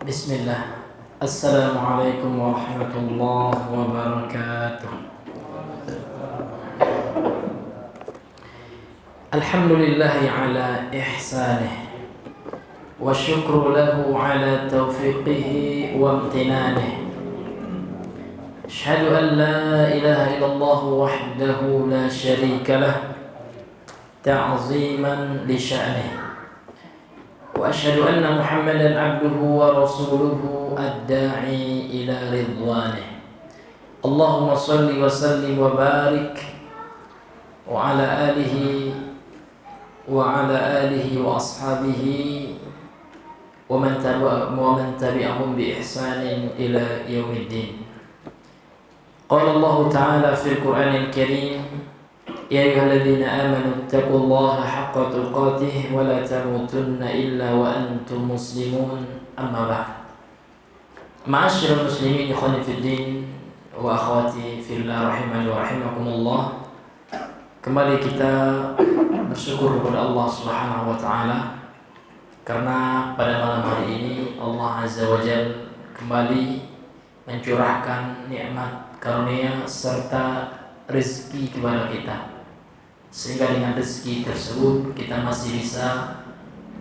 Bismillah. Assalamualaikum warahmatullahi wabarakatuh. Alhamdulillahi ala ihsanih wa syukru lahu ala taufiqihi wa amtinanih. Ashhadu an la ilaha illallah wahdahu la syarika lah ta'ziman li sya'nih. وأشهد أن محمدا عبده ورسوله الداعي إلى رضوانه. اللهم صل وسلم وبارك وعلى آله وأصحابه ومن تبعهم بإحسان إلى يوم الدين. قال الله تعالى في القرآن الكريم: يا أيها الذين آمنوا اتقوا الله حق تقاته ولا تموتن إلا وأنتم مسلمون. أما بعد. Ma'asyiral muslimin ikhwani fid din wa akhwati fillah rahimani wa rahimakumullah. Kembali kita bersyukur kepada Allah Subhanahu wa taala karena pada malam hari ini Allah Azza wa Jalla kembali mencurahkan nikmat karunia serta rezeki kepada kita, sehingga dengan rezeki tersebut kita masih bisa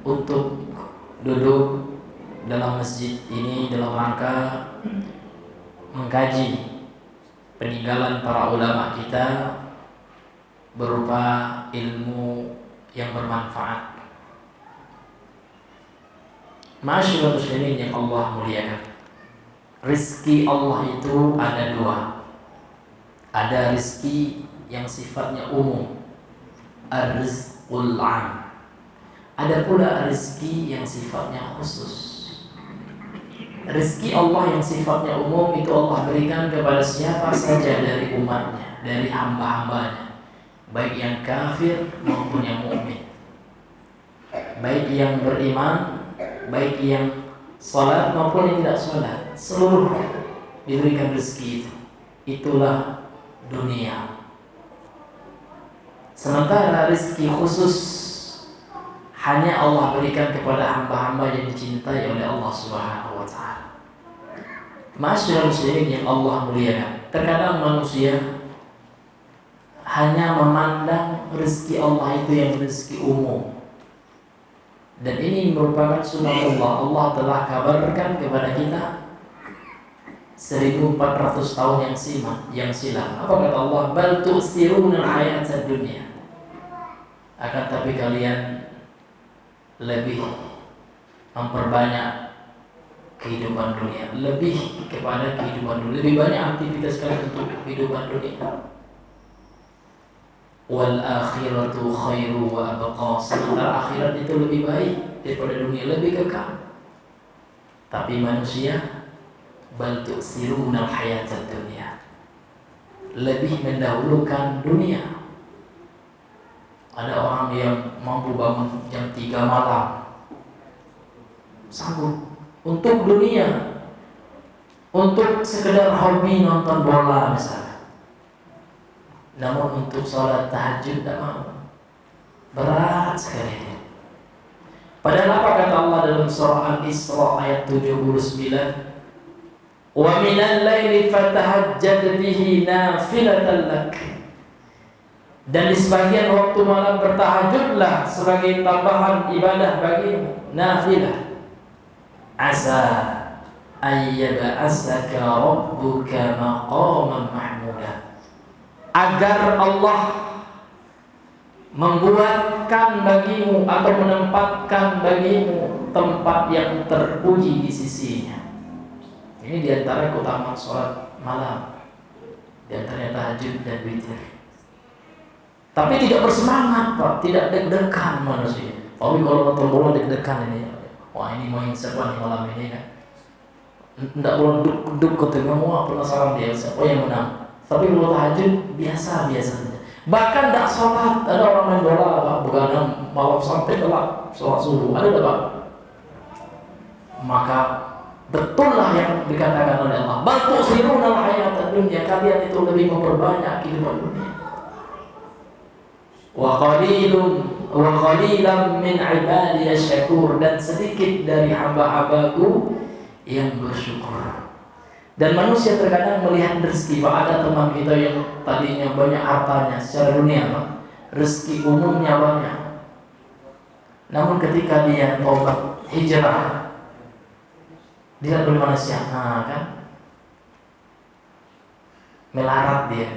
untuk duduk dalam masjid ini dalam rangka mengkaji peninggalan para ulama kita berupa ilmu yang bermanfaat. Ma'asyiral muslimin yang Allah muliakan, rezeki Allah itu ada dua. Ada rezeki yang sifatnya umum, ar-rizqul 'am. Ada pula rezeki yang sifatnya khusus. Rezeki Allah yang sifatnya umum itu Allah berikan kepada siapa saja dari umatnya, dari hamba-hambanya, baik yang kafir maupun yang mukmin, baik yang beriman, baik yang salat maupun yang tidak salat, seluruh diberikan rezeki itu. Itulah dunia. Sementara rezeki khusus hanya Allah berikan kepada hamba-hamba yang dicintai oleh Allah Subhanahu wa taala. Ma'asyiral muslimin yang Allah muliakan, terkadang manusia hanya memandang rezeki Allah itu yang rezeki umum. Dan ini merupakan sunnah Allah. Allah telah kabarkan kepada kita 1400 tahun yang silam. Apa kata Allah? Bal tu'siruna al-hayatad dunya. Akan tapi kalian lebih memperbanyak kehidupan dunia, lebih kepada kehidupan dunia, lebih banyak aktivitas kalian untuk kehidupan dunia. Wal akhiratu khairu wa abqa. Sementara akhirat itu lebih baik daripada dunia, lebih kekal. Tapi manusia bal tu'siruna al-hayatad dunya, lebih mendahulukan dunia. Ada orang yang mampu bangun jam 3 malam, sanggup untuk dunia, untuk sekedar hobi nonton bola misalnya. Namun untuk sholat tahajud tidak mau, berat sekali. Padahal apa kata Allah dalam surah Al-Isra ayat 79? Wa minal laili fatahajjad bihi nafilatan lak. Dan di sebagian waktu malam bertahajudlah sebagai tambahan ibadah bagimu, nafilah. Asa ayyab'asaka rabbuka maqaman mahmuda. Agar Allah membuatkan bagimu atau menempatkan bagimu tempat yang terpuji di sisinya. Ini diantara keutamaan sholat malam, diantaranya tahajud dan witir. Tapi tidak bersemangat, Pak, tidak deg-degan manusia. Tapi kalau nonton bola deg-degan ini, wah ini main siapa nih malam ini kan? Tidak boleh deg-deg ketika mau penasaran dia siapa yang menang. Tapi kalau tahajud biasa saja. Bahkan tidak sholat, ada orang main bola, Pak, begadang malam sampai telat sholat subuh, ada tak, Pak? Maka betullah yang dikatakan oleh Allah, bal tu'siruna al-hayatad dunya, kalian itu lebih memperbanyak kehidupan dunia. Wa qalilan min ibadiy syakur, dan sedikit dari hamba-hambaku yang bersyukur. Dan manusia terkadang melihat rezeki. Pak, ada teman kita yang tadinya banyak hartanya secara dunia, Pak, rezeki umumnya banyak. Namun ketika dia tobat hijrah, dia oleh manusia, kan melarat dia,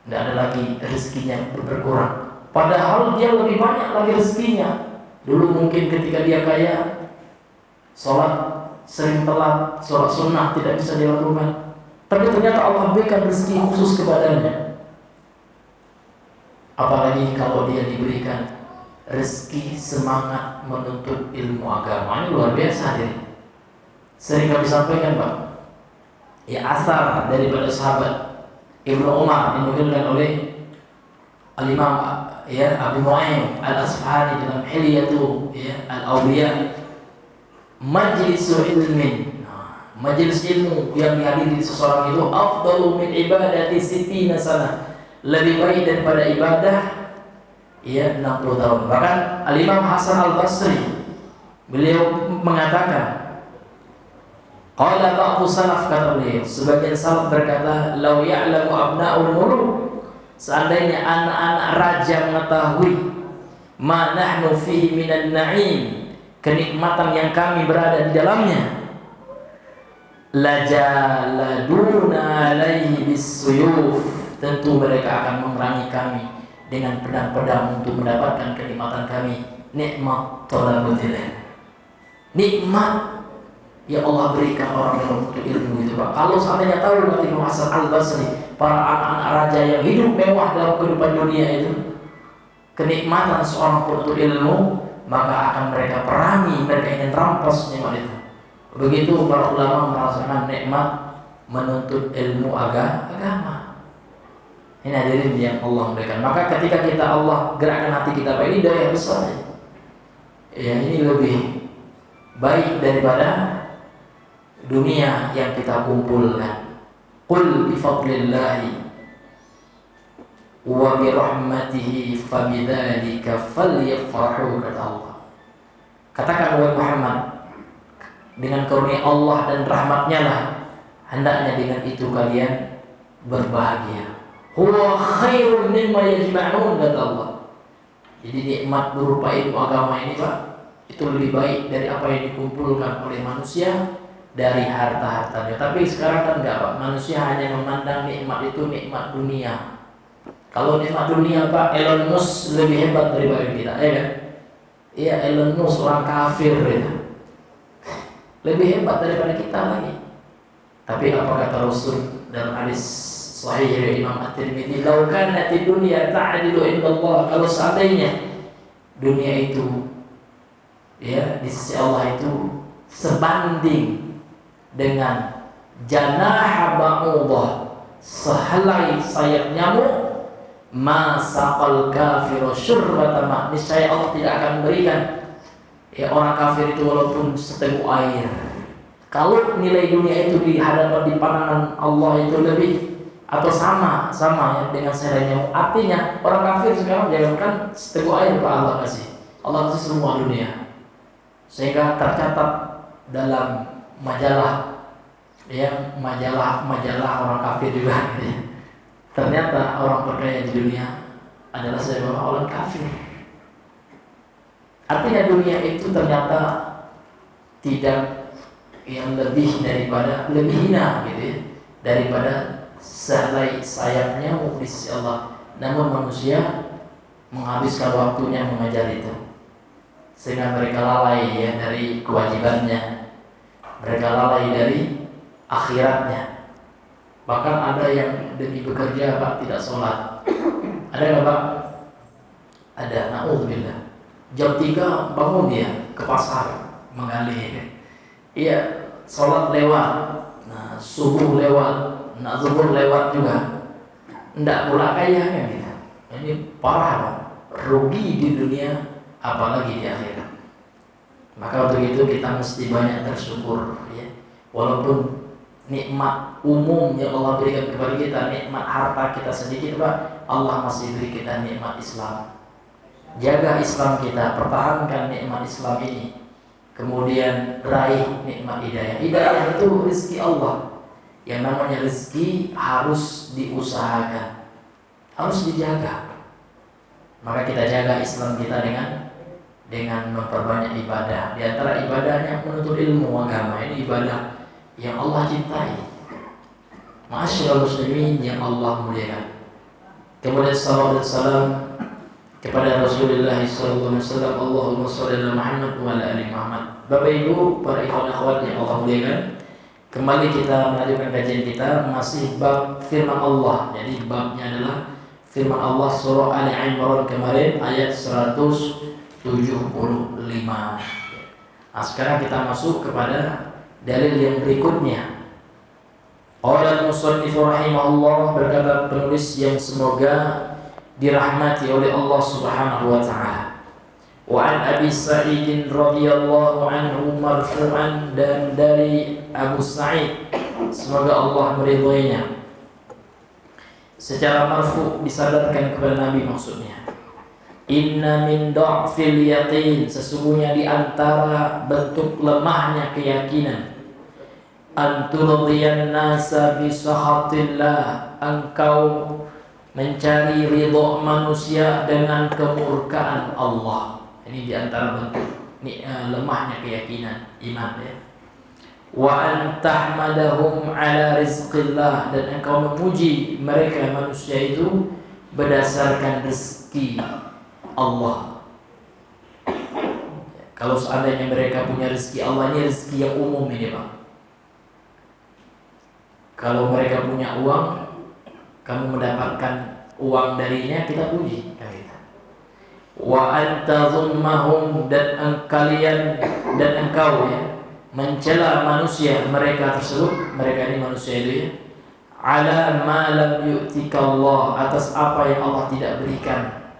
tidak ada lagi rezekinya berkurang. Padahal dia lebih banyak lagi rezekinya. Dulu mungkin ketika dia kaya, sholat sering telat, sholat sunnah tidak bisa dilakukan, tapi ternyata Allah berikan rezeki khusus kepadanya. Apalagi kalau dia diberikan rezeki semangat menuntut ilmu agama, ini luar biasa dia. Sering kami sampaikan, Pak, ya, asar daripada sahabat Ibnu Umar dinukilkan oleh Al-Imam Abu Nu'aim Al-Asfahani dalam Hilyatu Al-Awliya, majlis ilmin, majlis ilmu yang dihadiri seseorang itu afdalu min ibadati sittina sana, lebih baik daripada ibadah 60 tahun. Bahkan Al-Imam Hasan Al-Basri beliau mengatakan, qala ba'du salaf, kata beliau, sebagian salaf berkata, lau ya'lamu abna'ul muluk, seandainya anak-anak raja mengetahui ma nahnu fihi minan na'im, kenikmatan yang kami berada di dalamnya, lajaladuna alaihi bisuyuf, tentu mereka akan memerangi kami dengan pedang-pedang untuk mendapatkan kenikmatan kami. Nikmat thalabul ilm, nikmat ya Allah berikan orang yang untuk ilmu itu, Pak. Kalau seandainya tahu kata Imam Hasan Al-Basri, para anak-anak raja yang hidup mewah dalam kehidupan dunia itu, kenikmatan seorang penuntut ilmu, maka akan mereka perangi, mereka ingin rampas nikmat itu. Begitu para ulama merasakan nikmat menuntut ilmu agama. Ini hadirin yang Allah berikan. Maka ketika kita Allah gerakkan hati kita, Pak, ini daya besar. Ya, ini lebih baik daripada dunia yang kita kumpulkan. Qul bi fadlillahi wa bi rahmatihi fabidzalika falyafrahu, kata Allah. Katakan wahai Muhammad, dengan karunia Allah dan rahmatnya lah hendaknya dengan itu kalian berbahagia. Huwa khairun mimma yajma'un, kata Allah. Jadi nikmat berupa ilmu agama ini, Pak, itu lebih baik dari apa yang dikumpulkan oleh manusia dari harta-hartanya. Tapi sekarang kan enggak, Pak. Manusia hanya memandang nikmat itu nikmat dunia. Kalau nikmat dunia, Pak, Elon Musk lebih hebat daripada kita, ya kan? Iya, Elon Musk orang kafir ya. Lebih hebat daripada kita lagi. Tapi apa kata Rasul dalam hadis sahih dari Imam At-Tirmidzi, "Lau kanatid dunya ta'dilu indallah", kalau seandainya dunia itu ya di sisi Allah itu sebanding dengan janah ba'udah, sehelai sayap nyamuk, ma saqal kafiru syurbata ma, niscaya Allah tidak akan berikan ya orang kafir itu walaupun seteguk air. Kalau nilai dunia itu di hadapan, di pandangan Allah itu lebih atau sama ya dengan selai nyamuk. Artinya orang kafir sekarang jangankan seteguk air, Pak, Allah kasih semua dunia, sehingga tercatat dalam majalah orang kafir juga gitu ya. Ternyata orang perkaya di dunia adalah sebagai orang kafir. Artinya dunia itu ternyata tidak yang lebih hina gitu ya, daripada sehelai sayap nyamuk di sisi Allah. Namun manusia menghabiskan waktunya mengejar itu, sehingga mereka lalai ya dari kewajibannya, mereka lalai dari akhiratnya. Bahkan ada yang demi bekerja, Pak, tidak sholat. Ada nggak, Pak? Ada. Na'udzubillah. Jam 3 bangun dia ke pasar menggali. Iya, sholat lewat. Nah, subuh lewat. Nah, zuhur lewat juga. Nggak pula kaya kan kita. Ini parah, Pak. Rugi di dunia, apalagi di akhirat. Maka untuk itu kita mesti banyak bersyukur ya. Walaupun nikmat umum yang Allah berikan kepada kita, nikmat harta kita sedikit, Pak, Allah masih beri kita nikmat Islam. Jaga Islam kita, pertahankan nikmat Islam ini. kemudian raih nikmat hidayah. Hidayah itu rezeki Allah. Yang namanya rezeki harus diusahakan, harus dijaga. Maka kita jaga Islam kita dengan memperbanyak ibadah. Di antara ibadahnya menuntut ilmu agama. Ini ibadah yang Allah cintai. Ma'asyiral muslimin yang Allah muliakan. Kemudian salawat dan salam kepada Rasulullah sallallahu alaihi wasallam. Allahumma shalli ala Muhammad wa ala ali Muhammad. Bapak Ibu, para ikhwan akhwat yang Allah muliakan, kembali kita melanjutkan kajian kita masih bab firman Allah. Jadi babnya adalah firman Allah surah Ali Imran kemarin ayat 175. Nah, sekarang kita masuk kepada dalil yang berikutnya. Qala al-musannif rahimahullah, berkata penulis yang semoga dirahmati oleh Allah Subhanahu wa taala. Wa an Abi Sa'id radhiyallahu anhu marfu'an, dan dari Abu Sa'id semoga Allah meridhoinya, secara marfu' disadarkan kepada Nabi maksudnya. Inna min dha'fil yaqin, sesungguhnya di antara bentuk lemahnya keyakinan, anturdiyan nasa bi sakhatillah, engkau mencari ridha manusia dengan kemurkaan Allah. Ini di antara bentuk lemahnya keyakinan iman ya. Wa antahmadahum ala rizqillah, dan engkau memuji mereka manusia itu berdasarkan rezeki Allah. Kalau seandainya mereka punya rezeki Allah, ini rezeki yang umum ini Pak. Kalau mereka punya uang, kamu mendapatkan uang darinya, kita puji. Wa antadhummahum, dan kalian dan engkau ya mencela manusia mereka tersebut, mereka ini manusia itu ya, ala ma lam yu'tika Allah, atas apa yang Allah tidak berikan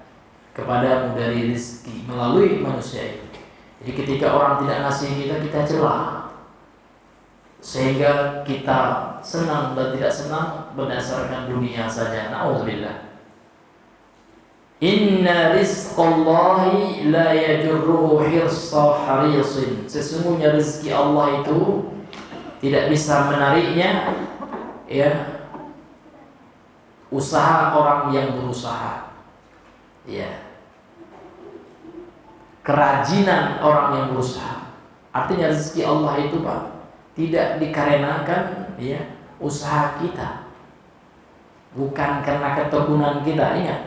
kepadamu dari rezeki melalui manusia itu. Jadi ketika orang tidak ngasih kita, kita celah, sehingga kita senang dan tidak senang berdasarkan dunia saja. Na'udzubillah. Inna rizqallahi la yajurruhu hirsa harisin, sesungguhnya rezeki Allah itu tidak bisa menariknya ya usaha orang yang berusaha, ya kerajinan orang yang berusaha. Artinya rezeki Allah itu Pak tidak dikarenakan ya usaha kita, bukan karena keteguhan kita. Ingat,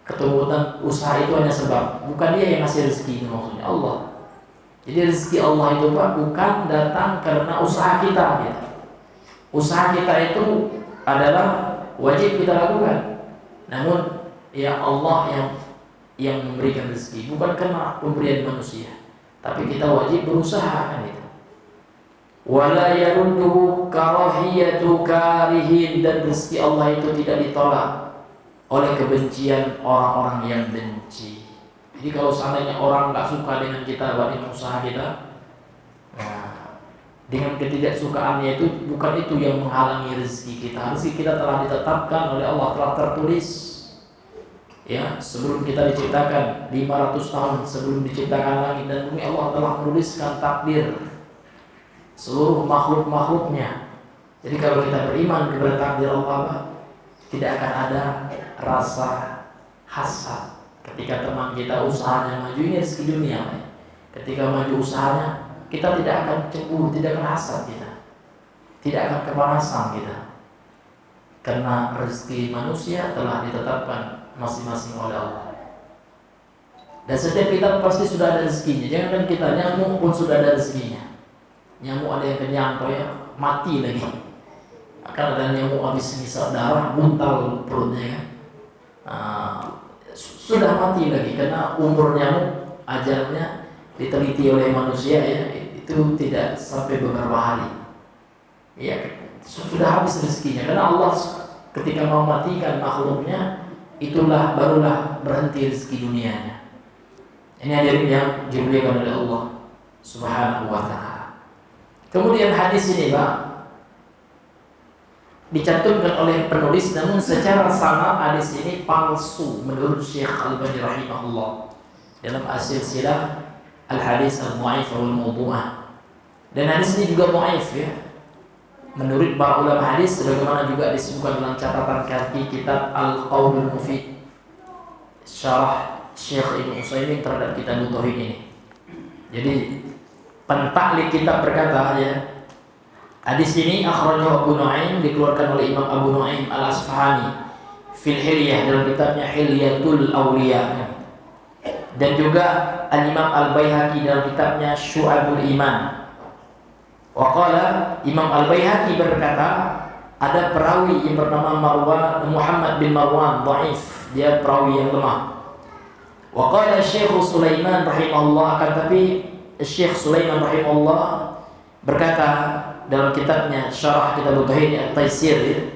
keteguhan usaha itu hanya sebab, bukan dia yang ngasih rezeki, itu maksudnya Allah. Jadi rezeki Allah itu Pak bukan datang karena usaha kita gitu. Usaha kita itu adalah wajib kita lakukan, namun ya Allah yang memberikan rezeki, bukan karena pemberian manusia, tapi kita wajib berusaha kan itu. Wala yarudduhu karahiyatu karihin, dan rezeki Allah itu tidak ditolak oleh kebencian orang-orang yang benci. Jadi kalau seandainya orang nggak suka dengan kita, dengan usaha kita, nah, dengan ketidaksukaannya itu bukan itu yang menghalangi rezeki kita. Rezeki kita telah ditetapkan oleh Allah, telah tertulis ya sebelum kita diciptakan 500 tahun sebelum diciptakan langit dan bumi. Allah telah menuliskan takdir seluruh makhluk-makhluknya. Jadi kalau kita beriman kepada takdir Allah, tidak akan ada rasa hasad ketika teman kita usahanya maju. Ini rezeki dunia ya. Ketika maju usahanya, kita tidak akan cemburu, tidak akan hasad kita, tidak akan kepanasan kita, karena rezeki manusia telah ditetapkan masing-masing oleh Allah. Dan setiap kita pasti sudah ada rezekinya. Jangan kita, nyamuk pun sudah ada rezekinya. Nyamuk ada yang kenyang, ya mati lagi. Akan ada nyamuk habis ngisap darah, buntal perutnya kan. Sudah mati lagi karena umur nyamuk ajalnya diteliti oleh manusia ya itu tidak sampai beberapa hari. Ya sudah habis rezekinya karena Allah ketika mau matikan makhluknya itulah barulah berhenti rezeki dunianya. Ini hadirin yang dimuliakan oleh Allah Subhanahu wa taala. Kemudian hadis ini Pak dicantumkan oleh penulis, namun secara sama hadis ini palsu menurut Syekh Al-Albani rahimahullah dalam As-Silsilah al-hadis al-dhaif wal mawdu'ah. Dan hadis ini juga dhaif ya. Menurut para ulama hadis, sebagaimana juga disebutkan dalam catatan kaki kitab Al-Qaulul Mufid, syarah Syekh Ibnu Utsaimin terhadap kitab Tauhid ini. Jadi pentaklik kitab berkata ya, hadis ini akhrajahu Abu Nu'aim, dikeluarkan oleh Imam Abu Nu'aim Al-Asfahani fil Hilyah, dalam kitabnya Hilyatul Awliya, dan juga Al-Imam Al-Baihaqi dalam kitabnya Syu'abul Iman. Waqala, Imam Al-Baihaqi berkata, ada perawi yang bernama Muhammad bin Marwan dhaif, dia perawi yang lemah. Waqala Syekh Sulaiman rahimahullah, akan tapi Syekh Sulaiman rahimahullah berkata dalam kitabnya Syarah Kitab Tauhid At-Taisir,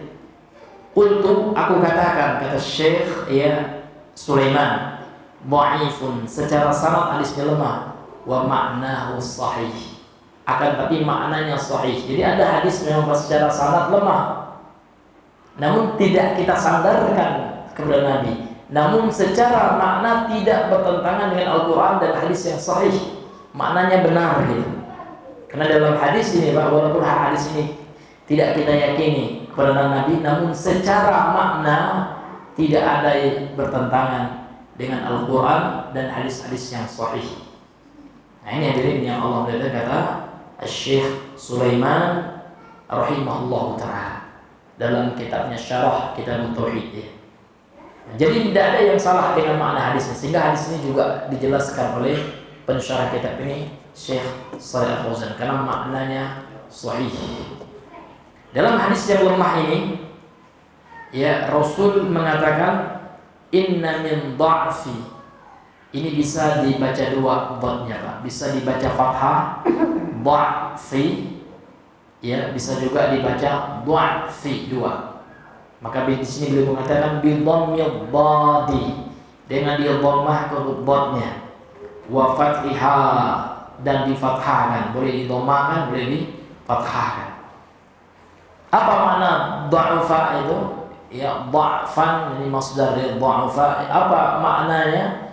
qultu, aku katakan, kata Syekh ya Sulaiman, dhaifun, secara sanad hadisnya lemah, wa ma'nahu sahih, akan tapi maknanya sahih. Jadi ada hadis memang secara sanad lemah, namun tidak kita sandarkan kepada Nabi, namun secara makna tidak bertentangan dengan Al-Quran dan hadis yang sahih, maknanya benar gitu. Karena dalam hadis ini Pak, walaupun hadis ini tidak kita yakini kepada Nabi, namun secara makna tidak ada bertentangan dengan Al-Quran dan hadis-hadis yang sahih. Nah ini hadirin yang Allah muliakan, kata Syekh Sulaiman rahimahullah ta'ala dalam kitabnya Syarah Kitab Tauhid ya. Jadi tidak ada yang salah dengan makna hadisnya, sehingga hadis ini juga dijelaskan oleh pensyarah kitab ini Syekh Shalih Al-Fauzan karena maknanya sahih. Dalam hadis yang lemah ini ya, Rasul mengatakan inna min dha'fi, ini bisa dibaca dua dhatnya Pak, bisa dibaca fathah dha'fi ya, bisa juga dibaca dha'fi dua. Maka di sini beliau mengatakan bi dhammil dhadi, dengan dia dhammah ke dhatnya, wa fathiha, dan difathahkan, boleh didhammahkan, boleh difathahkan. Apa makna dha'fa itu? Ya, dha'fan ini masdar dari dha'fa. Apa maknanya?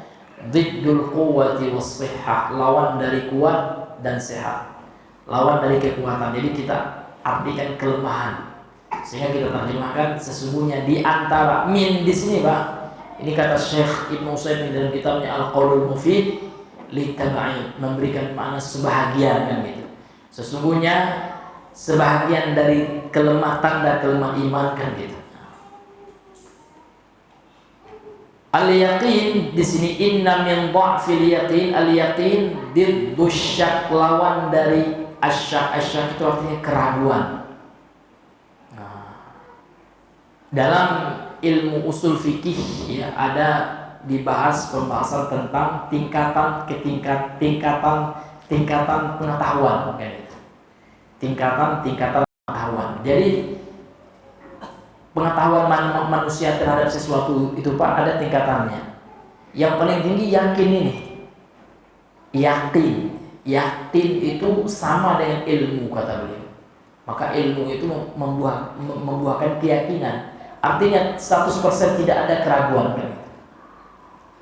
Diddul quwwati was sihhah, lawan dari kuat dan sehat, lawan dari kekuatan. Jadi kita artikan kelemahan, sehingga kita terjemahkan sesungguhnya di antara min di sini Pak. Ini kata Syekh Ibnu Utsaimin dalam kitabnya Al-Qaulul Mufid, litabai, memberikan makna sebahagian kan gitu. Sesungguhnya sebahagian dari tanda kelemah iman kan gitu. Al-yaqin di sini inna min dha'fil yaqin, al-yaqin diddu syak, lawan dari asyak. Asyak itu artinya keraguan. Dalam ilmu usul fikih ya, ada dibahas pembahasan tentang tingkatan pengetahuan kan gitu. Tingkatan pengetahuan. Jadi pengetahuan manusia terhadap sesuatu itu Pak ada tingkatannya. Yang paling tinggi yakin ini. Yakin itu sama dengan ilmu kata beliau. Maka ilmu itu membuahkan keyakinan. Artinya 100% tidak ada keraguan kan.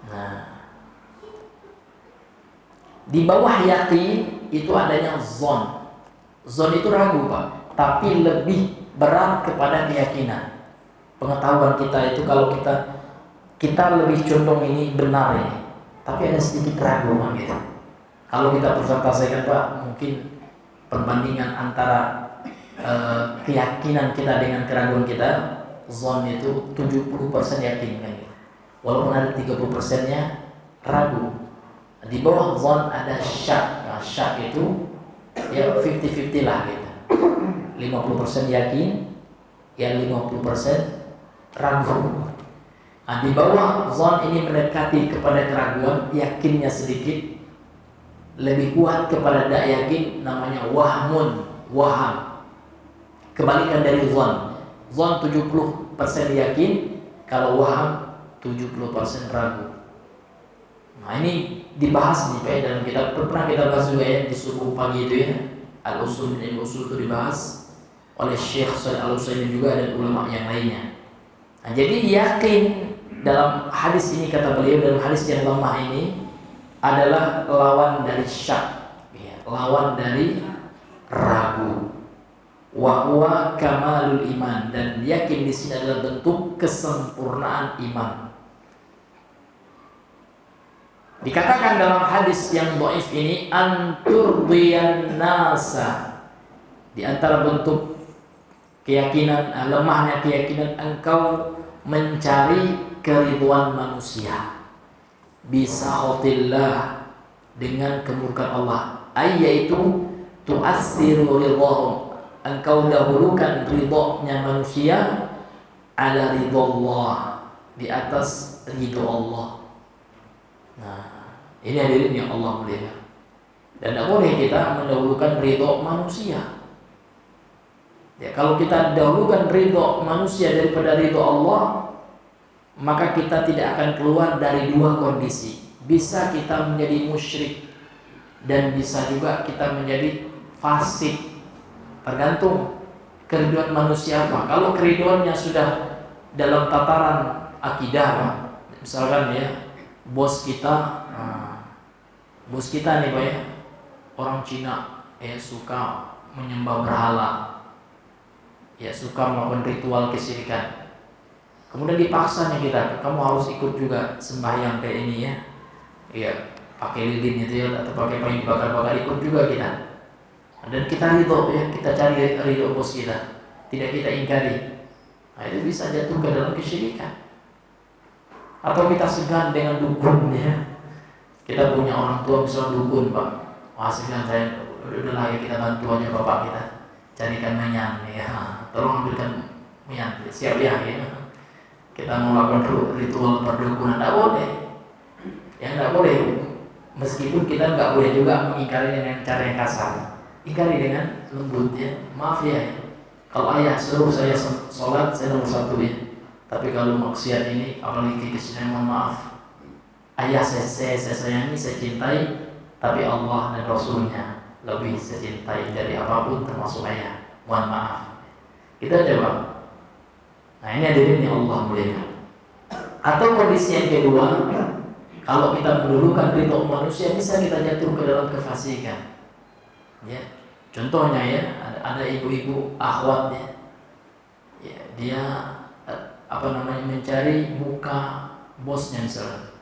Nah, di bawah yakin itu adanya zon. Zon itu ragu Pak, tapi lebih berat kepada keyakinan. Pengetahuan kita itu kalau kita lebih condong ini benar ini, tapi ada sedikit ragu gitu. Kalau kita persentasikan Pak, mungkin perbandingan antara keyakinan kita dengan keraguan kita, zon itu 70% yakin kan gitu. Walaupun ada 30%-nya ragu. Di bawah zon ada syak. Nah, syak itu ya 50-50 lah gitu. 50% yakin, ya 50% ragu. Nah, di bawah zon ini mendekati kepada keraguan, yakinnya sedikit, lebih kuat kepada tidak yakin, namanya waham. Kebalikan dari zon. Zon 70% yakin, kalau waham 70% ragu. Nah ini dibahas nih Pak dalam kitab, pernah kita bahas juga ya di subuh pagi itu ya, Al-Usul dan Al-Usul itu dibahas oleh Syekh Shalih Al-Utsaimin juga dan ulama yang lainnya. Nah, jadi yakin dalam hadis ini kata beliau, dalam hadis yang lemah ini adalah lawan dari syak, ya, lawan dari ragu. Wa huwa kamalul iman, dan yakin di sini adalah bentuk kesempurnaan iman. Dikatakan dalam hadis yang dhaif ini, anturdiyan nasa, di antara bentuk keyakinan, lemahnya keyakinan engkau mencari keridhaan manusia, bisakhatillah, dengan kemurkaan Allah, yaitu tu'assiru ridhahum, engkau dahulukan ridhonya manusia ala ridhallah, di atas ridho Allah. Nah, ini hadirin yang Allah muliakan. Dan tidak boleh kita mendahulukan ridho manusia. Ya, kalau kita dahulukan ridho manusia daripada ridho Allah, maka kita tidak akan keluar dari dua kondisi. Bisa kita menjadi musyrik, dan bisa juga kita menjadi fasik. Tergantung keriduan manusia apa. Kalau keriduannya sudah dalam tataran akidah, misalkan ya, bos kita nih Pak ya, orang Cina ya, suka menyembah berhala, ya, suka melakukan ritual kesyirikan. Kemudian dipaksa nih kita, kamu harus ikut juga sembahyang kayak ini ya, ya, pakai lilin itu ya, atau pakai kayu bakar-bakar, ikut juga kita. Dan kita ridho ya, kita cari ridho bos kita, tidak kita ingkari. Nah, itu bisa jatuh ke dalam kesyirikan. Atau kita segan dengan dukun ya. Kita punya orang tua misalnya dukun, Pak. Wah, segan saya, udahlah ya, kita bantu aja bapak kita, carikan menyan ya. Tolong ambilkan menyan, siap ya. Kita melakukan ritual perdukunan, tidak boleh. Yang tidak boleh, meskipun kita nggak boleh juga mengingkari dengan cara yang kasar. Ingkari dengan lembut ya. Maaf ya, kalau ayah suruh saya sholat, saya nomor satu ya. Tapi kalau maksiat ini, apalagi kesalahan, mohon maaf. Ayah saya sayangi, saya cintai, tapi Allah dan Rasulnya lebih saya cintai dari apapun, termasuk ayah. Mohon maaf. Kita coba. Nah, ini hadirin yang Allah muliakan. Atau kondisi yang kedua, kalau kita mendulukan ridho manusia, bisa kita jatuh ke dalam kefasikan. Ya, contohnya ya, ada ibu-ibu akhwat ya, dia mencari muka bosnya misalnya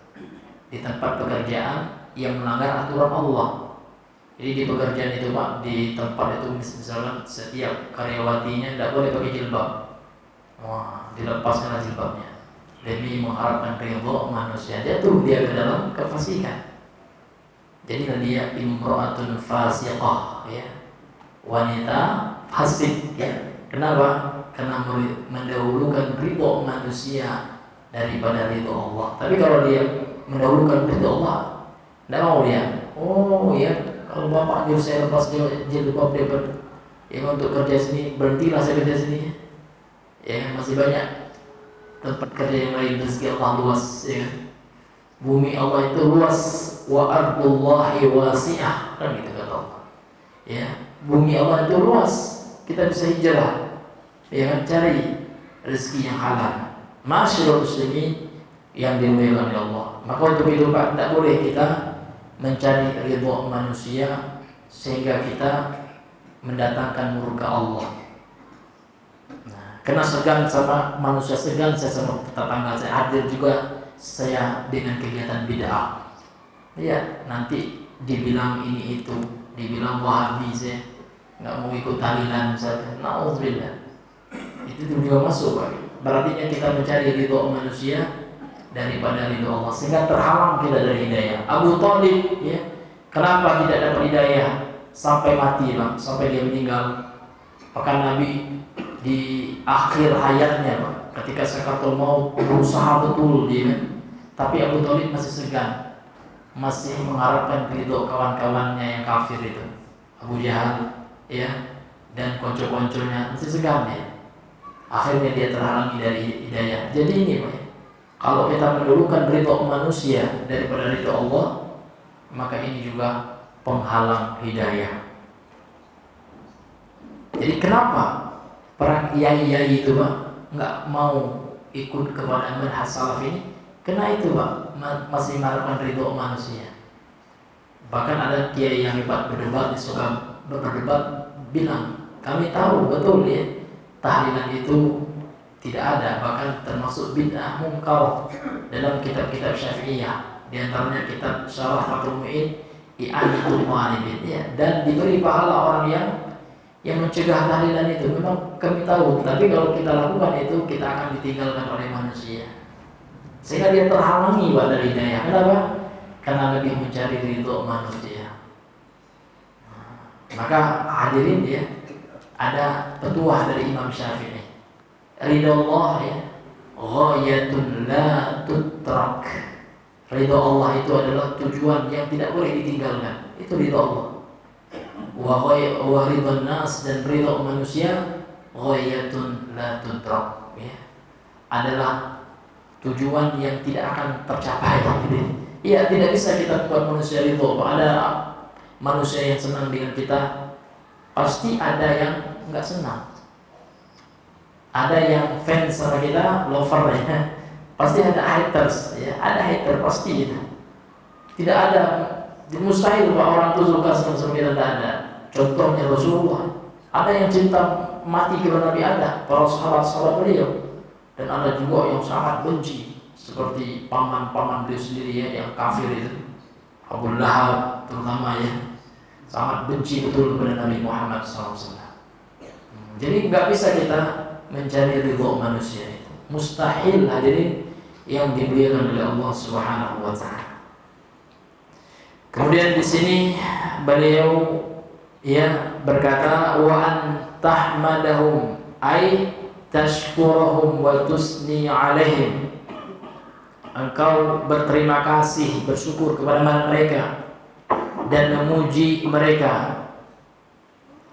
di tempat pekerjaan yang melanggar aturan Allah. Jadi di pekerjaan itu Pak, di tempat itu misalnya setiap karyawatinya tidak boleh pakai jilbab. Wah, dilepaskan jilbabnya demi mengharapkan ridho manusia, jatuh dia ke dalam kefasikan. Jadi dia imro'atun fasiqah ya, wanita fasik ya. Kenapa? Karena mendahulukan ridho manusia daripada ridho Allah. Tapi kalau dia mendahulukan ridho Allah, tidak mau dia. Oh ya, kalau bapak nyuruh saya lepas jilbab dia ya, untuk kerja sini, berhentilah saya kerja sini. Ya, masih banyak tempat kerja yang lain, rezeki Allah luas ya. Bumi Allah itu luas, wa ardullahi wasi'ah, kan gitu kata Allah. Ya, bumi Allah itu luas, kita bisa hijrah, ya kan, cari rezeki yang halal. Masyaallah muslimin yang dimuliakan oleh Allah. Maka untuk itu Pak, tidak boleh kita mencari ridho manusia sehingga kita mendatangkan murka Allah. Nah, kena segan sama manusia, segan saya sama tetangga saya, hadir juga saya dengan kegiatan bid'ah. Ya, nanti dibilang ini itu, dibilang Wahabi, saya nggak mau ikut tahlilan misalnya. Nauzubillah. Itu juga masuk Pak. Berarti kita mencari ridho manusia daripada ridho Allah, sehingga terhalang kita dari hidayah. Abu Thalib ya, kenapa tidak dapat hidayah sampai mati Pak, sampai dia meninggal? Bahkan Nabi di akhir hayatnya Pak, ketika sakaratul maut berusaha betul dia kan, tapi Abu Thalib masih segan, masih mengharapkan ridho kawan-kawannya yang kafir itu, Abu Jahal ya, dan konco-konconya, masih segan ya. Akhirnya dia terhalangi dari hidayah. Jadi ini Pak, kalau kita mendulukan ridho manusia daripada ridho Allah, maka ini juga penghalang hidayah. Jadi kenapa para kiai itu Pak nggak mau ikut kepada manhaj salaf ini? Karena itu Pak, masih mengharapkan ridho manusia. Bahkan ada kiai yang hebat berdebat, suka berdebat, bilang kami tahu betul ya tahlilan itu tidak ada, bahkan termasuk bid'ah munkar dalam kitab-kitab Syafi'iyah, di antaranya kitab Syarah Fathul Mu'in, I'anatul Mu'alibin, ya, dan diberi pahala orang yang mencegah tahlilan itu. Memang kami tahu, tapi kalau kita lakukan itu kita akan ditinggalkan oleh manusia, sehingga dia terhalangi dari hidayah. Kenapa? Karena lebih mencari ridho manusia. Maka hadirin ya, ada petuah dari Imam Syafi'i, ridho Allah ya, ghayatun la tutrak. Ridho Allah itu adalah tujuan yang tidak boleh ditinggalkan. Itu ridho Allah. Wa ridho nas, dan ridho manusia, ghayatun la tutrak ya, adalah tujuan yang tidak akan tercapai. Iya, tidak bisa kita buat manusia ridho. Ada manusia yang senang dengan kita, pasti ada yang nggak senang. Ada yang fans sama kita, lover ya, pasti ada haters ya, ada hater pasti gitu. Tidak ada, mustahil bahwa orang itu suka sama kita, tidak ada. Contohnya Rasulullah, ada yang cinta mati kepada Nabi, ada para sahabat beliau, dan ada juga yang sangat benci, seperti paman beliau sendiri ya, yang kafir itu, Abu Lahab terutama ya, sangat benci betul kepada Nabi Muhammad SAW. Jadi nggak bisa kita mencari ridho manusia itu, mustahil hadirin yang dimuliakan oleh Allah Subhanahu wa taala. Kemudian di sini beliau ya berkata, wa an tahmadahum ay tashkurahum wa tusni alaihim. Engkau berterima kasih, bersyukur kepada mereka dan memuji mereka.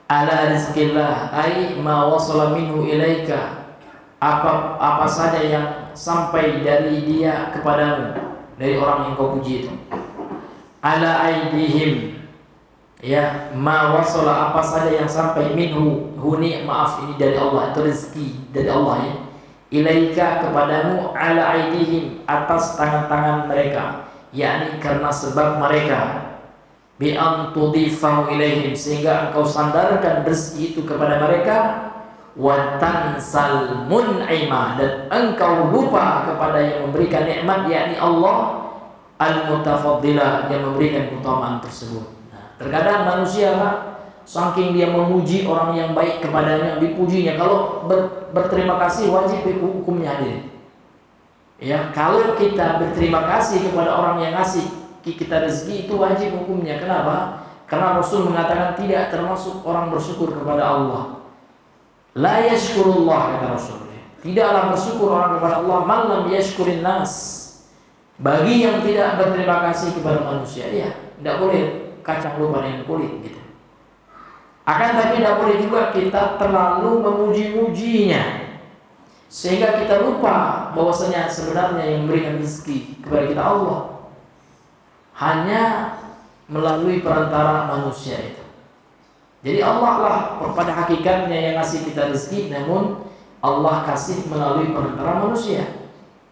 Ala rizqillah ay ma wasala minhu ilaika, apa saja yang sampai dari dia kepadamu, dari orang yang kau puji itu. Ala aidihim, ya, ma wasala, apa saja yang sampai minhu, huni, maaf, ini dari Allah, itu rezeki dari Allah ya, ilaika, kepadamu, ala aidihim, atas tangan-tangan mereka, yakni karena sebab mereka, bi an tudifahu ilaihim, sehingga engkau sandarkan rezeki itu kepada mereka, wa tansal mun'ima, dan engkau lupa kepada yang memberikan nikmat, yakni Allah al-mutafaddilah, yang memberikan keutamaan tersebut. Nah, terkadang manusia Pak, saking dia memuji orang yang baik kepadanya, dipujinya, kalau berterima kasih wajib hukumnya hadir. Ya, kalau kita berterima kasih kepada orang yang ngasih kita rezeki, itu wajib hukumnya. Kenapa? Karena Rasul mengatakan tidak termasuk orang bersyukur kepada Allah. La yashkurullah, kata Rasul. Tidaklah bersyukur orang kepada Allah man lam yashkurin nas. Bagi yang tidak berterima kasih kepada manusia, ya, tidak boleh kacang lupa dengan kulit gitu. Akan tapi tidak boleh juga kita terlalu memuji-mujinya, sehingga kita lupa bahwasanya sebenarnya yang memberikan rezeki kepada kita Allah, hanya melalui perantara manusia itu. Jadi Allah lah pada hakikatnya yang ngasih kita rezeki, namun Allah kasih melalui perantara manusia.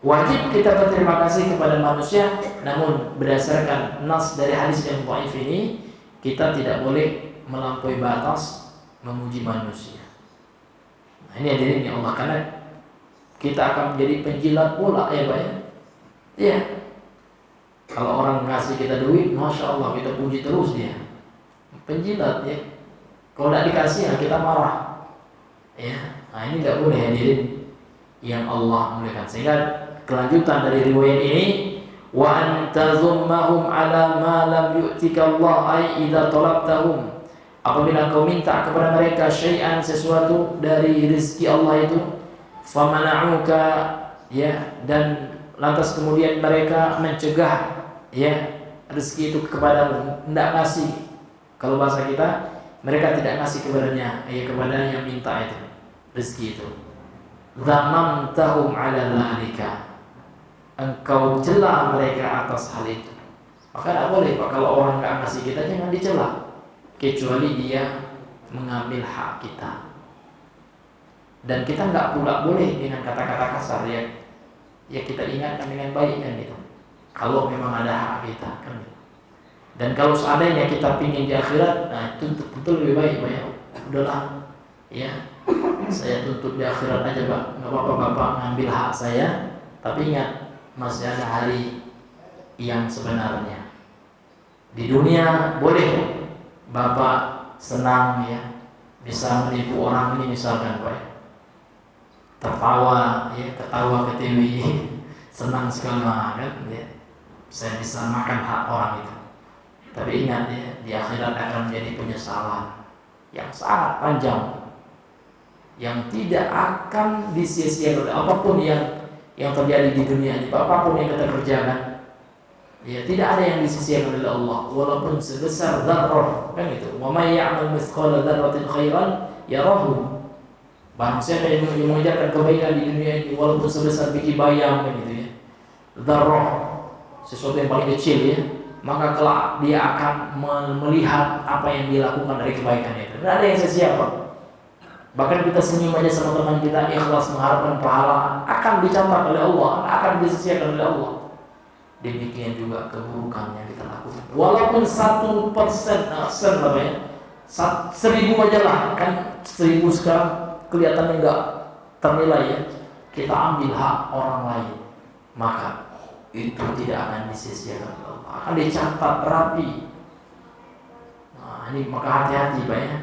Wajib kita berterima kasih kepada manusia, namun berdasarkan nas dari hadis yang dhaif ini, kita tidak boleh melampaui batas memuji manusia. Nah, ini hadirin ya Allah, karena kita akan menjadi penjilat pula ya Pak ya. Iya. Kalau orang ngasih kita duit, masya Allah, kita puji terus dia. Penjilat ya. Kalau tidak dikasih ya kita marah. Ya. Nah, ini tidak boleh hadirin yang Allah muliakan. Sehingga kelanjutan dari riwayat ini, wa antazummahum ala ma lam yu'tika Allah, ay idza talabtahum, apabila kau minta kepada mereka syai'an, sesuatu dari rezeki Allah itu, famana'uka, ya, dan lantas kemudian mereka mencegah ya rezeki itu kepadamu, tidak ngasih. Kalau bahasa kita, mereka tidak ngasih kepadanya, ya, kepada yang minta itu rezeki itu. Dzamamtahum ala dzalika, engkau cela mereka atas hal itu. Maka tidak boleh Pak, kalau orang nggak ngasih kita jangan dicela, kecuali dia mengambil hak kita. Dan kita nggak pula boleh dengan kata-kata kasar ya. Ya kita ingatkan dengan baik kan gitu. Kalau memang ada hak kita kan. Dan kalau seandainya kita pingin di akhirat, nah itu tentu lebih baik Pak ya. Udahlah ya, saya tuntut di akhirat aja Pak, nggak apa-apa Bapak ngambil hak saya, tapi ingat masih ada hari yang sebenarnya. Di dunia boleh Bapak senang ya, bisa menipu orang ini misalkan Pak ya, tertawa ya, ketawa ke TV senang sekali kan ya, saya bisa makan hak orang itu. Tapi ingat ya, di akhirat akan menjadi penyesalan yang sangat panjang, yang tidak akan disia-siakan oleh apapun yang terjadi di dunia ini, apapun yang kita kerjakan. Ya, tidak ada yang disia-siakan oleh Allah, walaupun sebesar dzarrah, kan itu. Wa may ya'mal mithqala dzarratin khairan yarahu. Barang siapa yang mengerjakan kebaikan di dunia ini walaupun sebesar biji bayam, kan gitu ya. Dzarrah, sesuatu yang paling kecil ya, maka kelak dia akan melihat apa yang dilakukan dari kebaikan itu. Tidak ada yang sia-sia Pak. Bahkan kita senyum aja sama teman kita, ikhlas mengharapkan pahala, akan dicatat oleh Allah, akan disisiakan oleh Allah. Demikian juga keburukan yang kita lakukan. Walaupun 1% apa ya, 1000 aja lah, kan 1000 sekarang kelihatannya enggak ternilai ya. Kita ambil hak orang lain, maka itu tidak akan disisiakan oleh Allah, akan dicatat rapi. Nah, ini maka hati-hati Pak ya.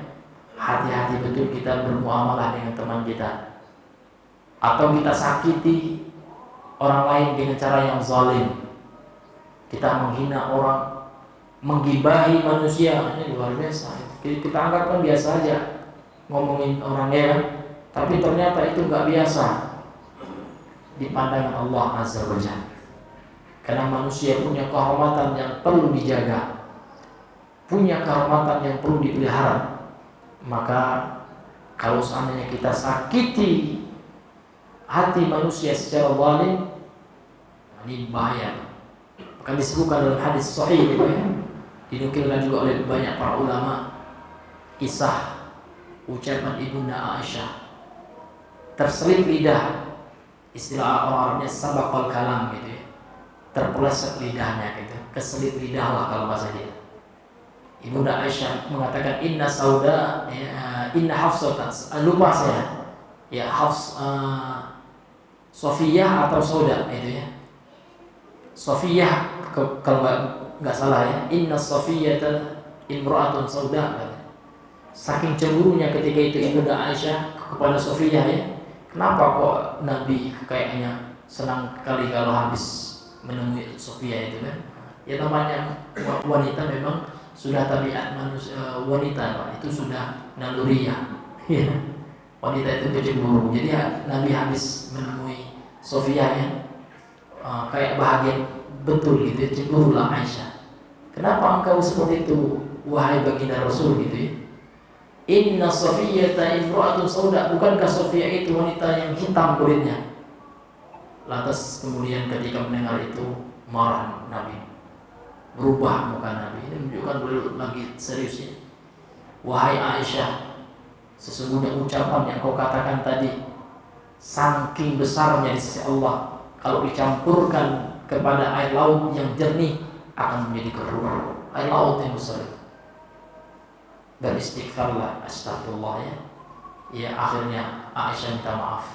Hati-hati betul kita bermuamalah dengan teman kita, atau kita sakiti orang lain dengan cara yang zalim. Kita menghina orang, menggibahi manusia, ini luar biasa. Kita anggap kan biasa aja ngomongin orangnya kan, tapi ternyata itu nggak biasa di pandangan Allah Azza wa Jalla. Karena manusia punya kehormatan yang perlu dijaga, punya kehormatan yang perlu dipelihara. Maka kalau seandainya kita sakiti hati manusia secara zalim, ini bahaya. Bahkan disebutkan dalam hadis sahih ya, dinukilkan juga oleh banyak para ulama, kisah ucapan Ibunda Aisyah, terselip lidah, istilah Arabnya sabaqal kalam gitu ya, terpeleset lidahnya gitu, keselip lidah lah kalau bahasa dia. Ibunda Aisyah mengatakan inna sauda ya, inna Hafsah, lupa saya ya, Sofiyah atau Sauda itu ya, Sofiyah kalau nggak salah ya, inna Sofiyata imra'atun sauda. Saking cemburunya ketika itu Ibunda Aisyah kepada Sofiyah ya, kenapa kok Nabi kayaknya senang kali kalau habis menemui Sofiyah itu kan. Ya namanya wanita memang sudah tabiat manusia, wanita Pak, itu sudah naluriah ya. Wanita itu cemburu. Jadi Nabi habis menemui Sofiyah ya, kayak bahagia betul gitu, cemburulah Aisyah. Kenapa engkau seperti itu wahai baginda Rasul gitu ya. Inna Sofiyata imra'atun sauda, bukankah Sofiyah itu wanita yang hitam kulitnya? Lantas kemudian ketika mendengar itu marah Nabi, berubah muka Nabi. Ini menunjukkan beliau lagi serius ya. Wahai Aisyah, sesungguhnya ucapan yang kau katakan tadi saking besarnya di sisi Allah, kalau dicampurkan kepada air laut yang jernih akan menjadi keruh. Air laut yang besar. Dan istighfarlah, astagfirullah ya. Ya akhirnya Aisyah minta maaf.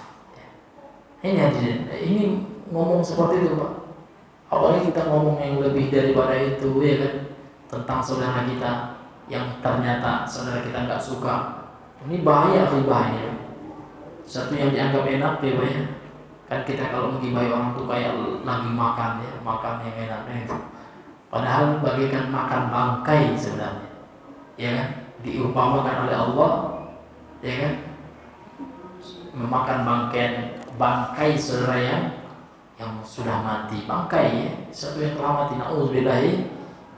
Ini hadirin, ini ngomong seperti itu Pak. Apalagi kita ngomong yang lebih daripada itu ya kan, tentang saudara kita yang ternyata saudara kita nggak suka. Ini bahaya ghibahnya. Satu yang dianggap enak ya Pak ya. Kan kita kalau menggibahi orang tuh kayak lagi makan ya, makan yang enak itu. Padahal bagaikan makan bangkai sebenarnya. Ya kan? Diumpamakan oleh Allah ya kan, memakan bangkai saudara yang sudah mati, bangkai ya, satu yang telah mati, na'udzubillahi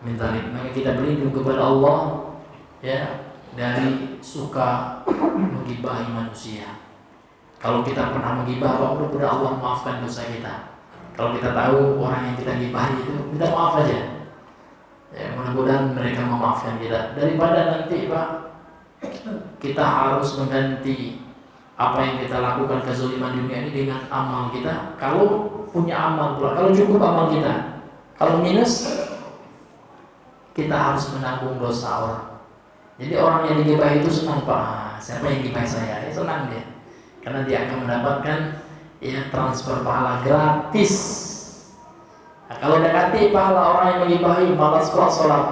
min dzalik. Maka kita berlindung kepada Allah ya dari suka menggibahi manusia. Kalau kita pernah menggibah, mudah-mudahan Allah maafkan dosa kita. Kalau kita tahu orang yang kita gibahi itu, kita maaf aja. Ya, mudah-mudahan mereka memaafkan kita. Daripada nanti Pak, kita harus mengganti apa yang kita lakukan kezaliman dunia ini dengan amal kita. Kalau punya amal pula, kalau cukup amal kita, kalau minus kita harus menanggung dosa orang. Jadi orang yang digibahi itu senang, Pak. Siapa yang gibahi saya? Ya, senang dia. Karena dia akan mendapatkan ya transfer pahala gratis. Nah, kalau dekati pahala orang yang menggibahi, malas kok sholat,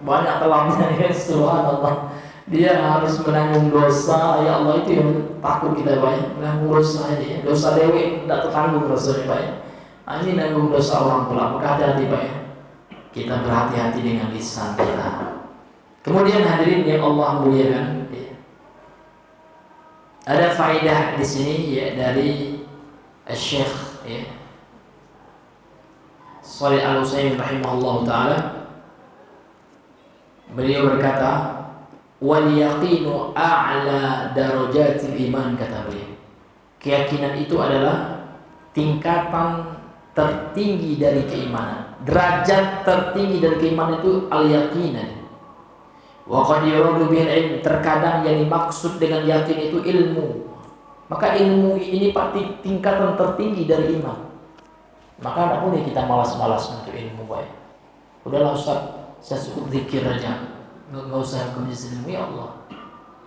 banyak telamnya ya, subhanallah. Dia harus menanggung dosa. Ya Allah, itu yang takut kita, Pak ya. Menanggung dosa dia. Dosa dewi tidak tertanggung rasanya, Pak ya. Nah, ini nanggung dosa orang pula. Maka hati-hati, Pak ya. Kita berhati-hati dengan lisan kita. Kemudian hadirin yang Allah muliakan, ya. Ada faedah di sini ya dari Syekh ya Shalih Al-Utsaimin rahimahullah taala. Beliau berkata, wal yaqinu a'la darajatil iman, kata beliau. Keyakinan itu adalah tingkatan tertinggi dari keimanan. Derajat tertinggi dari keimanan itu al-yaqinan. Wa qad yuradu bil ilm, terkadang yang dimaksud dengan yakin itu ilmu. Maka ilmu ini pasti tingkatan tertinggi dari iman. Maka tidak boleh kita malas-malas untuk ilmu, baik. Udahlah Ustaz, saya cukup zikir aja, nggak usah ke majelis ilmu, ya Allah.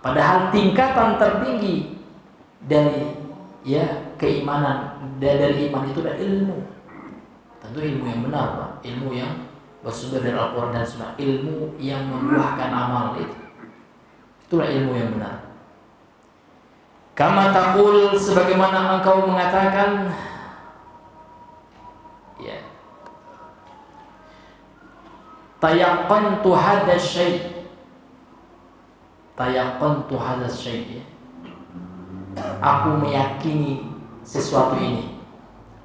Padahal tingkatan tertinggi dari ya keimanan, dari iman itu adalah ilmu. Tentu ilmu yang benar, Pak. Ilmu yang bersumber dari Al-Quran dan Sunnah, ilmu yang membuahkan amal itu. Itulah ilmu yang benar. Kama taqul, sebagaimana engkau mengatakan, ya, tayaqqantu hadha syai', tayaqqantu hadha syai', ya. Aku meyakini sesuatu ini.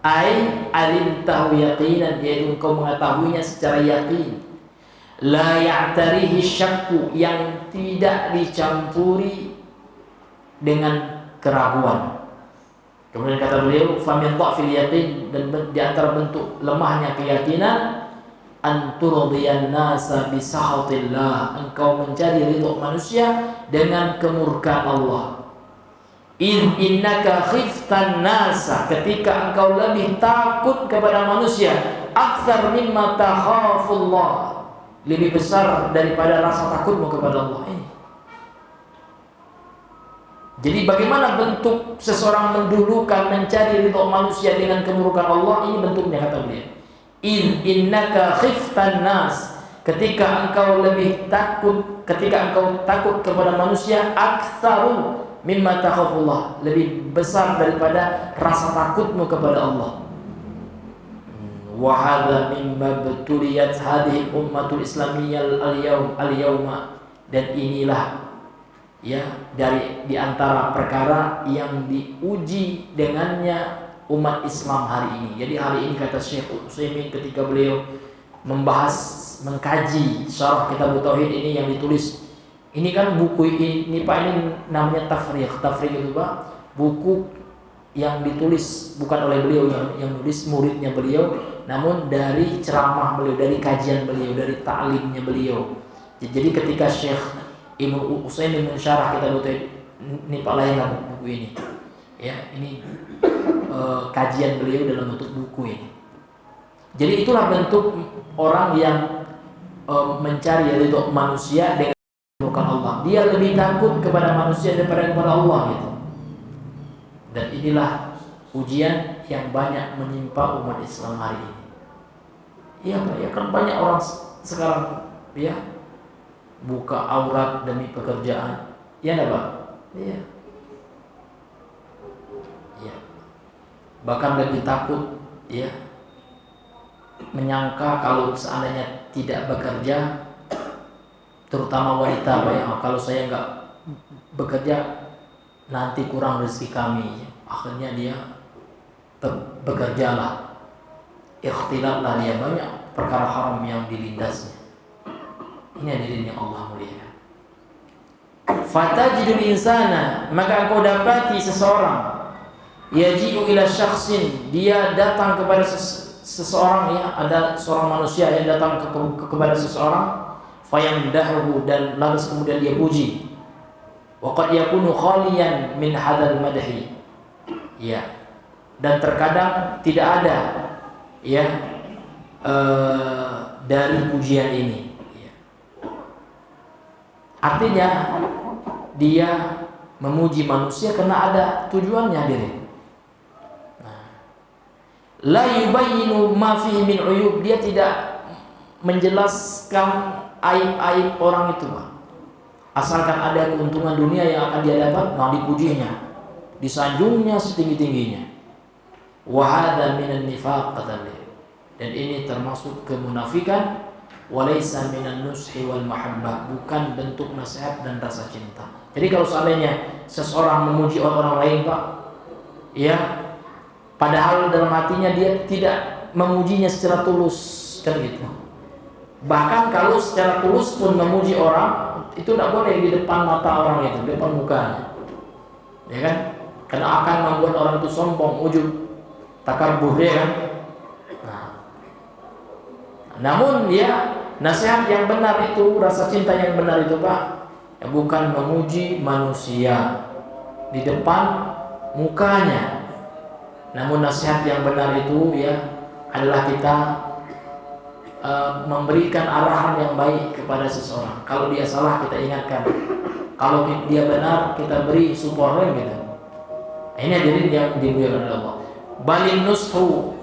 Ai alimtahu yaqinan, yaitu engkau mengetahuinya secara yakin. La ya'tarihi syakku, yang tidak dicampuri dengan keraguan. Kemudian kata beliau, famin dha'fil yaqin, dan di antara bentuk lemahnya keyakinan, anturdiyan nasa bisakhatillah, engkau mencari ridha manusia dengan kemurkaan Allah. In innaka khiftan nasa, ketika engkau lebih takut kepada manusia, aktsar mimma takhafullah, lebih besar daripada rasa takutmu kepada Allah ini. Jadi bagaimana bentuk seseorang mendulukan mencari ridha manusia dengan kemurkaan Allah, ini bentuknya kata beliau. In innaka khiftan nas, ketika engkau lebih takut, ketika engkau takut kepada manusia, aktsaru mimma takhafullah, lebih besar daripada rasa takutmu kepada Allah. Wa hadza mimma betuliyat hadhihi ummatul islamiyyah al-yawma, dan inilah ya dari di antara perkara yang diuji dengannya umat Islam hari ini. Jadi hari ini kata Syekh Utsaimin ketika beliau membahas, mengkaji syarah kitab tauhid ini yang ditulis. Ini kan buku ini Pak, ini namanya tafriq. Tafriq itu Pak, buku yang ditulis bukan oleh beliau yang nulis, muridnya beliau, namun dari ceramah beliau, dari kajian beliau, dari ta'limnya beliau. Jadi ketika Syekh Ibnu Utsaimin mensyarah kitab tauhid, ini Pak layanlah buku ini. Ya, ini kajian beliau dalam bentuk buku ini. Jadi itulah bentuk orang yang mencari ridha manusia dengan bukan Allah. Dia lebih takut kepada manusia daripada kepada Allah gitu. Dan inilah ujian yang banyak menimpa umat Islam hari ini. Iya Pak, ya kan banyak orang sekarang ya buka aurat demi pekerjaan. Iya enggak Pak? Iya. Iya. Bahkan lebih takut ya menyangka kalau seandainya tidak bekerja, terutama wanita Pak ya, kalau saya enggak bekerja nanti kurang rezeki kami. Akhirnya dia bekerjalah, ikhtilaflah dia, banyak perkara haram yang dilindasnya. Ini hadirin yang Allah muliakan. Fatajidul insana, maka engkau dapati seseorang, yaji'u ila syakhsin, dia datang kepada seseorang ya, ada seorang manusia yang datang kepada seseorang, fayamdahu, dan lalu kemudian dia puji. Wa qad yakunu khaliyan min hadzal madhi. Ya. Dan terkadang tidak ada ya dari pujian ini. Ya. Artinya dia memuji manusia karena ada tujuannya diri. La yubayyinu ma fihi min uyub, dia tidak menjelaskan aib-aib orang itu, Pak. Asalkan ada keuntungan dunia yang akan dia dapat, nah dipujinya, disanjungnya setinggi-tingginya. Wa hadza minan nifaq, kata beliau. Dan ini termasuk kemunafikan, walaysa minan nushi wal mahabbah, bukan bentuk nasihat dan rasa cinta. Jadi kalau seandainya seseorang memuji orang lain, Pak, ya, padahal dalam hatinya dia tidak memujinya secara tulus, kan gitu. Bahkan kalau secara tulus pun memuji orang, itu tidak boleh di depan mata orang itu, di depan mukanya, ya kan? Karena akan membuat orang itu sombong, ujub, takabur, ya kan? Nah, namun ya, nasihat yang benar itu, rasa cinta yang benar itu, Pak, ya, bukan memuji manusia di depan mukanya. Namun nasihat yang benar itu ya adalah kita memberikan arahan yang baik kepada seseorang. Kalau dia salah kita ingatkan, kalau dia benar kita beri support gitu. Ini hadirin yang dimuliakan oleh Allah. Balin nushu,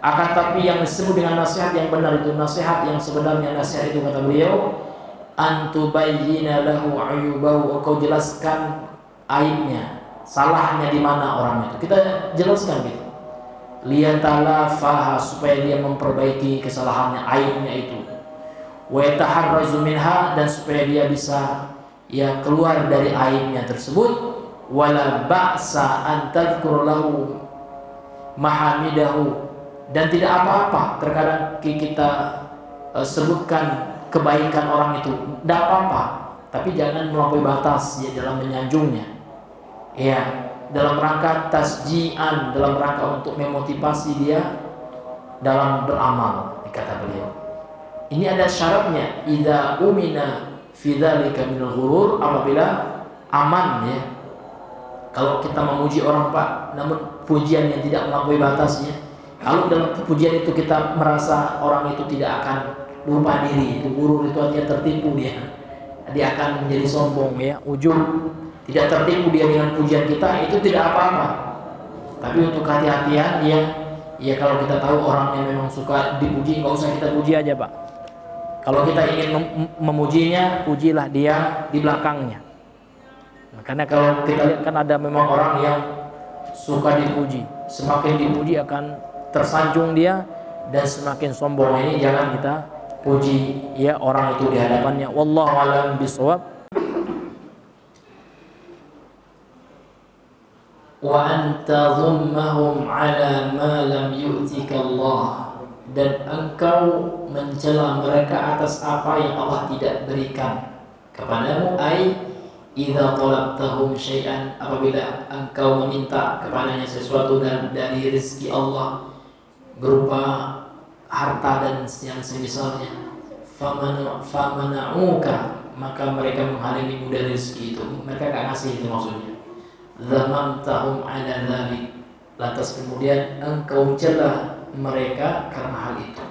akan tapi yang disebut dengan nasihat yang benar itu, nasihat yang sebenarnya, nasihat itu kata beliau, antubayyina lahu ayubahu, engkau jelaskan aibnya, salahnya di mana orang itu. Kita jelaskan gitu. Liyatalafaha, supaya dia memperbaiki kesalahannya, aibnya itu. Wa yataharrazu minha, dan supaya dia bisa ya keluar dari aibnya tersebut. Wala ba'sa an tadhkur lahu mahamidahu, dan tidak apa-apa terkadang kita sebutkan kebaikan orang itu, tidak apa-apa, tapi jangan melampaui batas ya dalam menyanjungnya. Ya, dalam rangka tasjian, dalam rangka untuk memotivasi dia dalam beramal, kata beliau. Ini ada syaratnya, idza umina fi dzalika minal ghurur, apabila aman ya. Kalau kita memuji orang, Pak, namun pujian yang tidak melampaui batasnya, kalau dalam pujian itu kita merasa orang itu tidak akan lupa diri, itu ghurur, itu artinya tertipu dia akan menjadi sombong ya, ujub. Tidak tertipu dia dengan pujian kita, itu tidak apa-apa. Tapi untuk hati-hatian ya kalau kita tahu orang yang memang suka dipuji, nggak usah kita puji aja, Pak. Kalau kita ingin memujinya, pujilah dia di belakangnya. Nah, karena kalau kita lihat kan ada memang orang yang suka dipuji, semakin dipuji akan tersanjung dia dan semakin sombong. Ini jangan kita puji ya orang itu di hadapannya. Wallahu a'lam bishawab. Wa anta dhummahum ala ma lam yu'tika Allah, dan engkau mencela mereka atas apa yang Allah tidak berikan kepadamu. Ai idza talabtahum syai'an, apabila engkau meminta kepadanya sesuatu dari rezeki Allah berupa harta dan yang semisalnya, famana'uka, maka mereka menghalangimu dari rezeki itu, mereka gak ngasih, itu maksudnya. Zamamtahum ala dzalik, lantas kemudian engkau celah mereka karena hal itu.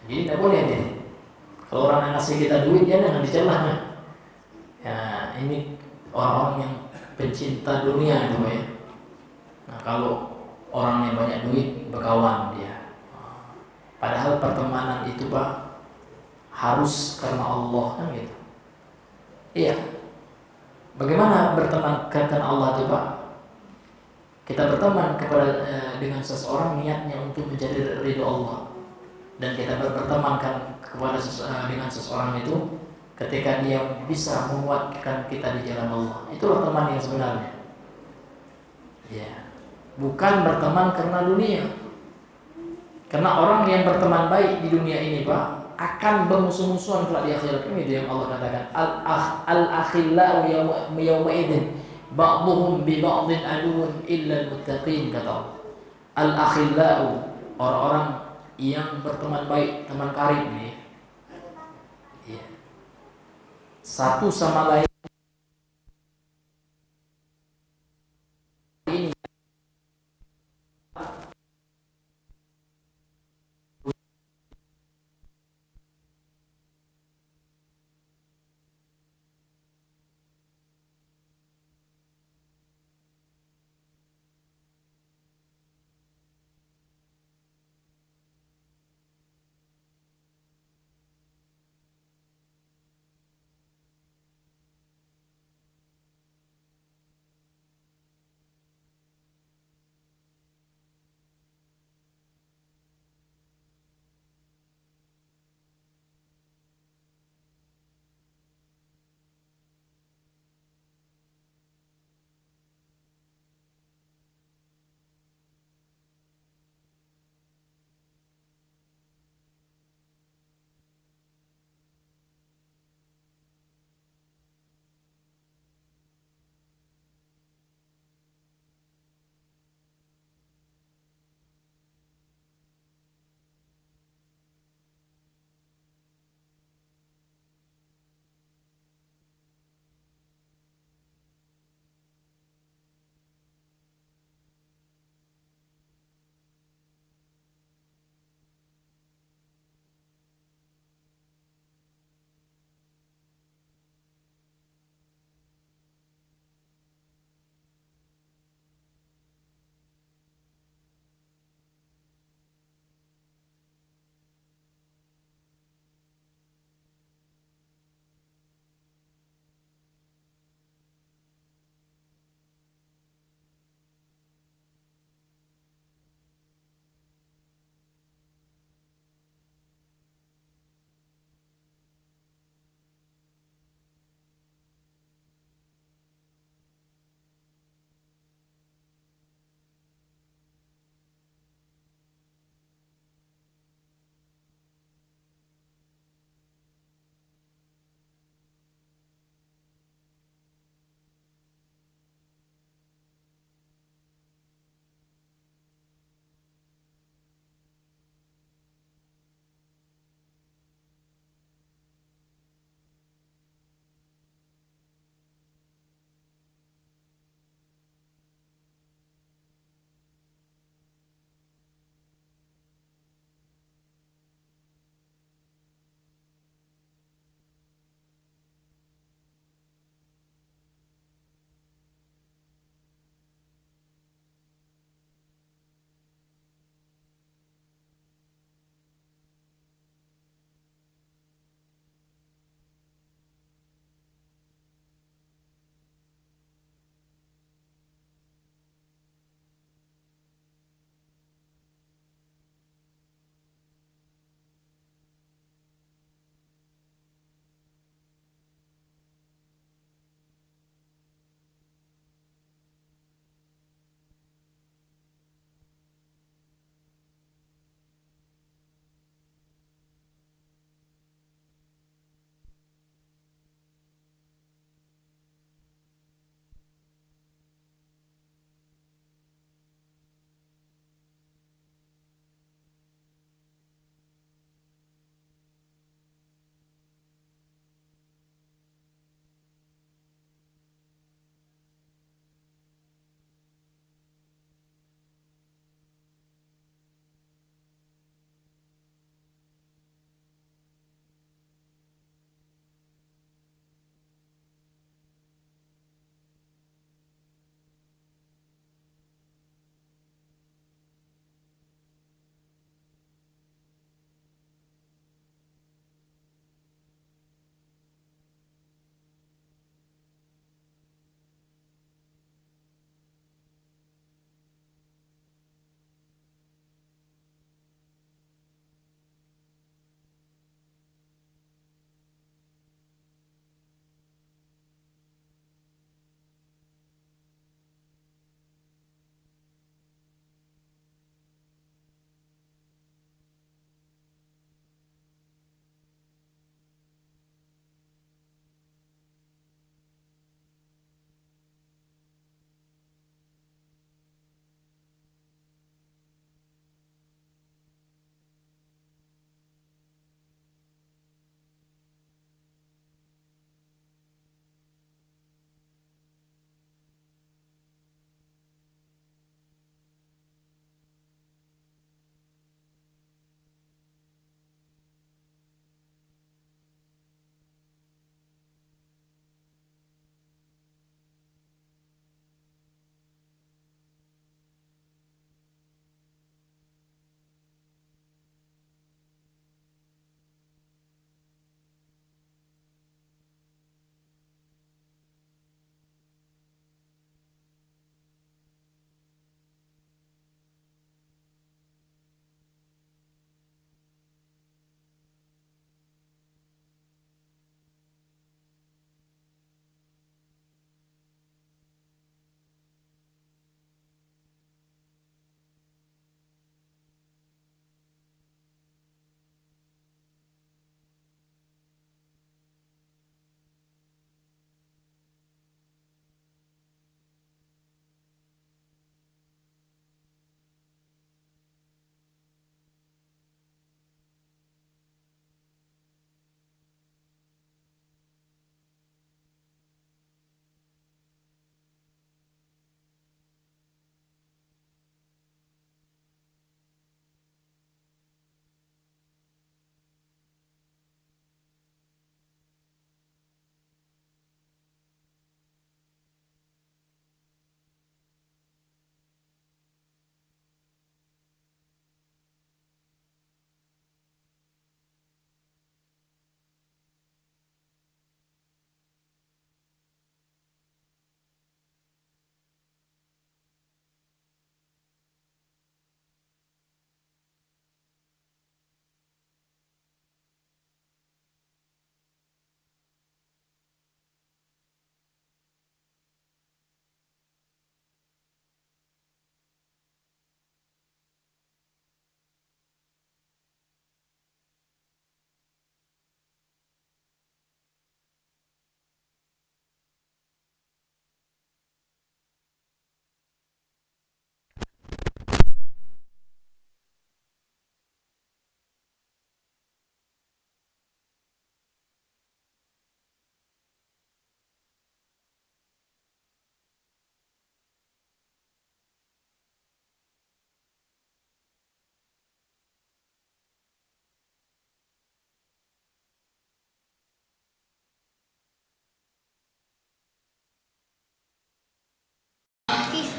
Jadi tidak boleh ini. Kalau orang yang ngasih kita duit, jangan dicelahnya. Ya, ini orang-orang yang pencinta dunia itu, ya. Nah, kalau orang yang banyak duit berkawan dia. Padahal pertemanan itu, Pak, harus karena Allah, kan gitu. Iya. Bagaimana berteman karena Allah itu, Pak? Kita berteman dengan seseorang niatnya untuk mencari ridho Allah, dan kita berteman dengan seseorang itu ketika dia bisa menguatkan kita di jalan Allah. Itulah teman yang sebenarnya. Ya, bukan berteman karena dunia. Karena orang yang berteman baik di dunia ini, Pak, akan bermusuh-musuhan kelak di akhirat. Ini yang Allah katakan, al-akhillau yawma idzin ba'dhum bi ba'dhin aduwwun illa al-muttaqin, kata Allah. Al-akhillau, orang-orang yang berteman baik, teman karib ini, ya, satu sama lain ini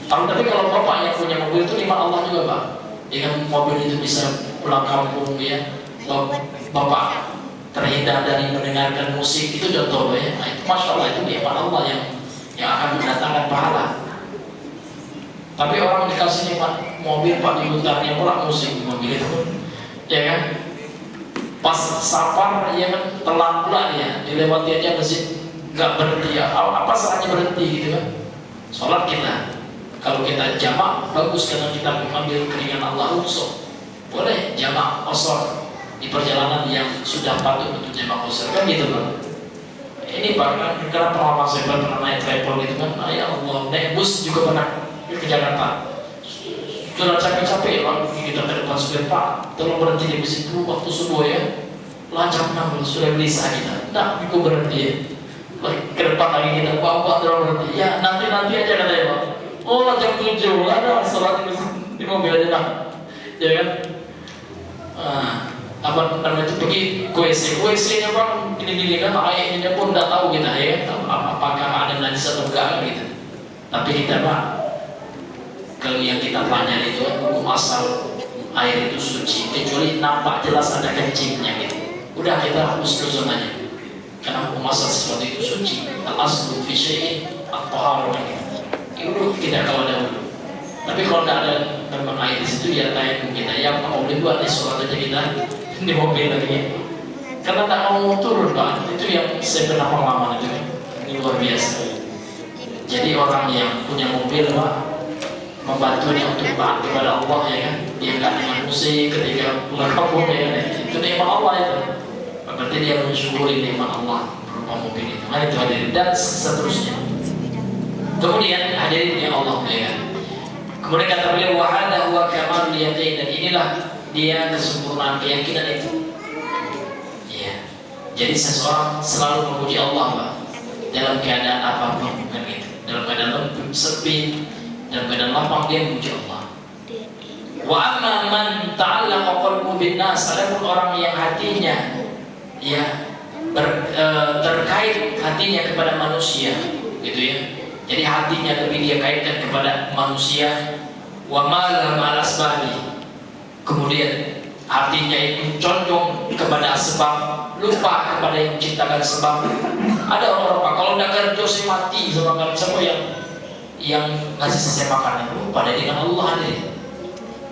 Tapi kalau bapak yang punya mobil itu nikmat Allah juga Pak. Dengan mobil itu bisa pulang kampung ya. Bapak terhindar dari mendengarkan musik, itu contoh ya. Nah, itu masya Allah, itu nikmat Allah yang akan mendatangkan pahala. Tapi orang dikasih nikmat mobil Pak, diputarnya pula musik di mobil itu, ya kan? Pas safar ya kan, telat pula dia, dilewati aja masjid nggak berhenti ya. Apa salahnya berhenti gitu kan? Sholat kita, kalau kita jamak bagus karena kita mengambil keringan Allah unsur. Boleh jamak qasar di perjalanan yang sudah patut untuk jamak qasar kan gitu Pak. Ini Pak kan karena pengalaman saya pernah naik travel gitu kan, ya Allah, naik bus juga pernah ke Jakarta. Sudah capek-capek Pak, kita ke depan supir Pak, tolong berhenti di bus itu waktu subuh ya. Lah jam 6 sudah gelisah kita, nah aku berhenti ya. Ke depan lagi kita, Pak tolong berhenti. Ya nanti aja katanya Pak. Oh jam 7 ada sholat di mobil aja Pak, ya kan? Apa namanya itu pergi ke WC-nya Pak, gini kan ayahnya pun tidak tahu kita ya, apakah ada najis atau enggak gitu. Tapi kita Pak, kalau yang kita pelajari itu hukum asal air itu suci, kecuali nampak jelas ada kencingnya gitu. Udah kita hapus dosa aja. Karena hukum asal sesuatu itu suci. Al-aslu fi syai'in at-taharah gitu. Itu tidak kalau ada wudhu. Tapi kalau tidak ada terbang air di situ ya tayang kita. Yang mau itu ada sholat aja kita di mobil lagi. Karena tak mau turun Pak. Itu yang saya pernah pengalaman itu. Ini luar biasa. Jadi orang yang punya mobil Pak, membantunya untuk taat kepada Allah ya kan, dia nggak dengan musik ketika pulang kampung ya kan, itu nikmat Allah itu. Berarti dia mensyukuri nikmat Allah berupa mobil itu. Nah itu hadirin dan seterusnya. Kemudian hadirin yang Allah ya kan. Kemudian kata beliau wahada huwa kamalul yaqin, dan inilah dia kesempurnaan keyakinan itu. Ya. Jadi seseorang selalu memuji Allah Pak, dalam keadaan apapun kan gitu. Dalam keadaan sepi, dalam keadaan lapang dia memuji Allah. Wa amma man ta'allaqa qalbuhu bin nas, adapun orang yang hatinya ya terkait hatinya kepada manusia gitu ya. Jadi hatinya lebih dia kaitkan kepada manusia. Wa mala malas bali, kemudian hatinya itu condong kepada sebab, lupa kepada yang menciptakan sebab. Ada orang-orang Pak, kalau tidak kerja saya mati sama kalian, siapa yang ngasih saya makan itu pada dengan Allah hadir.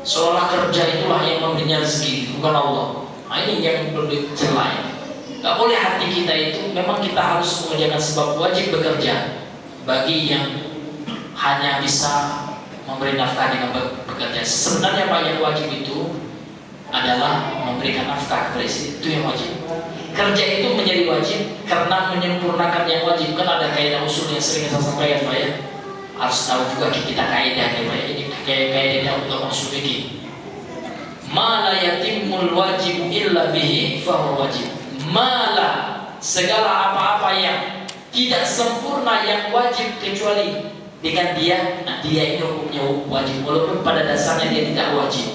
Seolah kerja itulah yang memberinya rezeki, bukan Allah. Nah, ini yang perlu dicelai. Gak boleh hati kita itu, memang kita harus mengerjakan sebab, wajib bekerja bagi yang hanya bisa memberi nafkah dengan bekerja. Sebenarnya Pak, yang wajib itu adalah memberikan nafkah kepada istri, itu yang wajib. Kerja itu menjadi wajib karena menyempurnakan yang wajib. Kan ada kaidah usul yang sering saya sampaikan Pak ya. Harus tahu juga kita kaidahnya Pak. Ini kaidahnya untuk usul fikih. Ma la yatimul wajib illa bihi fahuwa wajib. Ma la, segala apa-apa yang tidak sempurna yang wajib kecuali dengan dia, nah dia ini hukumnya wajib walaupun pada dasarnya dia tidak wajib.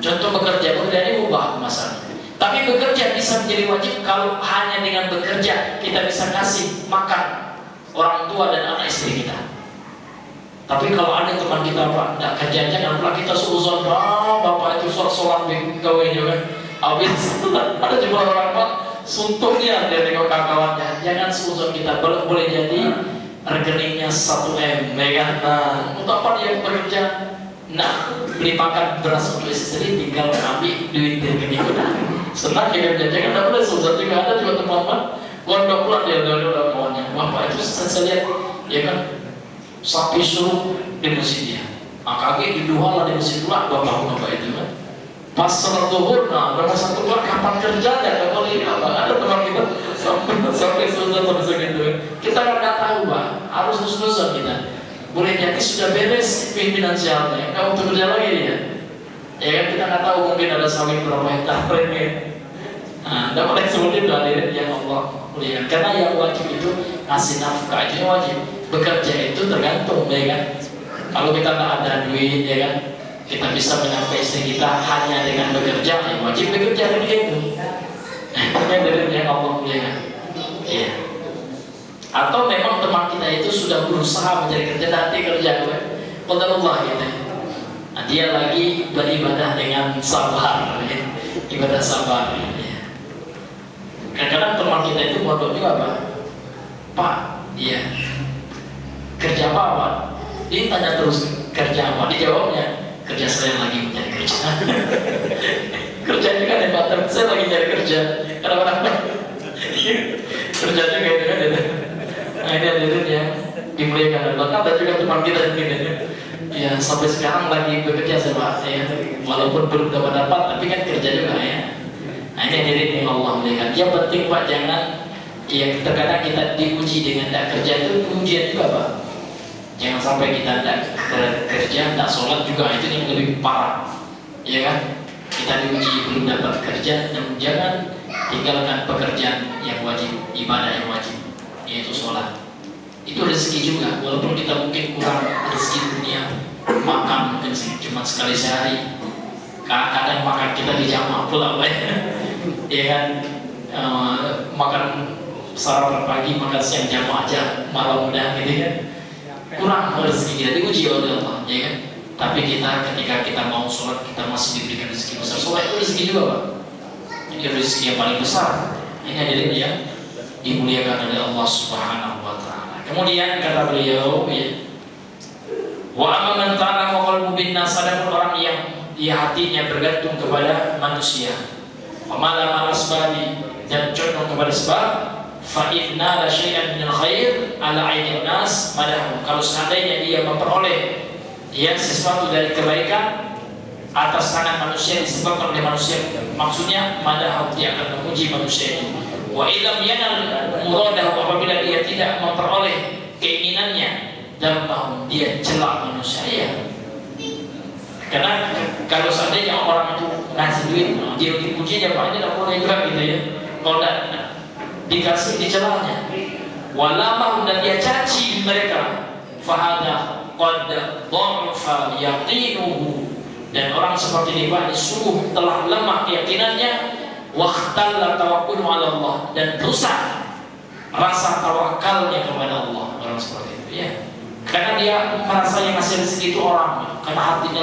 Contoh bekerja ini mubah masalah. Tapi bekerja bisa menjadi wajib kalau hanya dengan bekerja kita bisa kasih makan orang tua dan anak istri kita. Tapi kalau ada teman kita Pak, tidak kerja aja kan pula kita suzon, bapak itu sholat gawe juga. Habis ada juga orang Pak, suntungnya dia tengok kawannya. Jangan suzon kita, boleh jadi rekeningnya 1 M, ya kan? Nah, untuk apa dia bekerja? Nah, beli makan beras untuk istri, tinggal ambil duit dari rekening udah. Senang ya kerja, jangan tidak boleh suzon juga. Ada juga teman-teman, gondok pula dia udah maunya. Bapak itu saya lihat, ya kan? Sapi suruh di masjidnya, kaget di duha lah di masjid pula bapak itu kan. Pas sholat zuhur, nah berapa satu keluar kapan kerjanya, gak boleh apa. Ada teman kita sampai susah terus gitu. Kita nggak tahu Pak, harus susah kita. Boleh jadi sudah beres finansialnya, nggak untuk kerja lagi dia. Ya kan kita nggak tahu, mungkin ada sawit berapa hektar ini. Nah, tidak boleh seperti itu hadirin yang Allah muliakan. Karena yang wajib itu ngasih nafkah, itu yang wajib. Bekerja itu tergantung, ya kan. Kalau kita nggak ada duit, ya kan, kita bisa menafkahi istri kita hanya dengan bekerja, yang wajib bekerja dengan itu. Itu yang Allah muliakan. Iya. Atau memang teman kita itu sudah berusaha mencari kerja, nanti kerja, kan. qadarullah gitu. Nah, dia lagi beribadah dengan sabar, ya. Ibadah sabar. Ya. Kadang-kadang teman kita itu bodoh juga, Pak. Pak, iya. Kerja apa, Pak? Dia tanya terus kerja apa? Dijawabnya, kerja saya lagi mencari kerja. Kerjanya kan hebat, saya lagi cari kerja. Kadang-kadang kerja juga itu kan. Nah, ini hadirin yang dimuliakan Allah. Ada juga teman kita ini. Ya sampai sekarang lagi bekerja sama saya, walaupun belum dapat, tapi kan kerja juga ya. Nah ini hadirin yang Allah muliakan. Yang penting Pak, jangan ya terkadang kita diuji dengan tidak kerja, itu ujian juga Pak. Jangan sampai kita tidak kerja, tidak sholat juga, itu yang lebih parah, ya kan? Kita diuji belum dapat kerja, dan jangan tinggalkan pekerjaan yang wajib, ibadah yang wajib, yaitu sholat. Itu rezeki juga, walaupun kita mungkin kurang rezeki dunia, makan mungkin cuma sekali sehari, kadang makan kita dijamak pula, ya kan, makan sarapan pagi, makan siang jamak aja, malam udah gitu kan, kurang rezeki kita, diuji oleh Allah, ya kan. Tapi kita ketika kita mau sholat, kita masih diberikan rezeki besar. Sholat itu rezeki juga Pak, ini rezeki yang paling besar. Ini hadirin yang dimuliakan oleh Allah Subhanahu wa Ta'ala. Kemudian kata beliau, ya, wa amma man ta'ala qalbu bin nas, ada orang yang dia hatinya bergantung kepada manusia, wa mala asbabi, dan condong kepada sebab, fa inna la syai'an min khair ala ainin nas madahu. Kalau seandainya dia memperoleh ya sesuatu dari kebaikan atas tangan manusia, disebabkan oleh manusia, maksudnya madahu, dia akan memuji manusia itu. Wa ilam yanal muradahu, apabila dia tidak memperoleh keinginannya, dan dia celak manusia ya. Karena kalau seandainya orang itu ngasih duit, dia dipujinya Pak, tidak boleh juga gitu ya. Kalau tidak dikasih, dicelaknya. Walamah, dan dia caci mereka, fahada qad dha'fa yaqinuhu, dan orang seperti ini Pak, sungguh telah lemah keyakinannya, waqtalla tawakkulu ala Allah, dan rusak rasa tawakalnya kepada Allah. Orang seperti itu ya, karena dia merasa yang ngasih rezeki itu orang, karena hatinya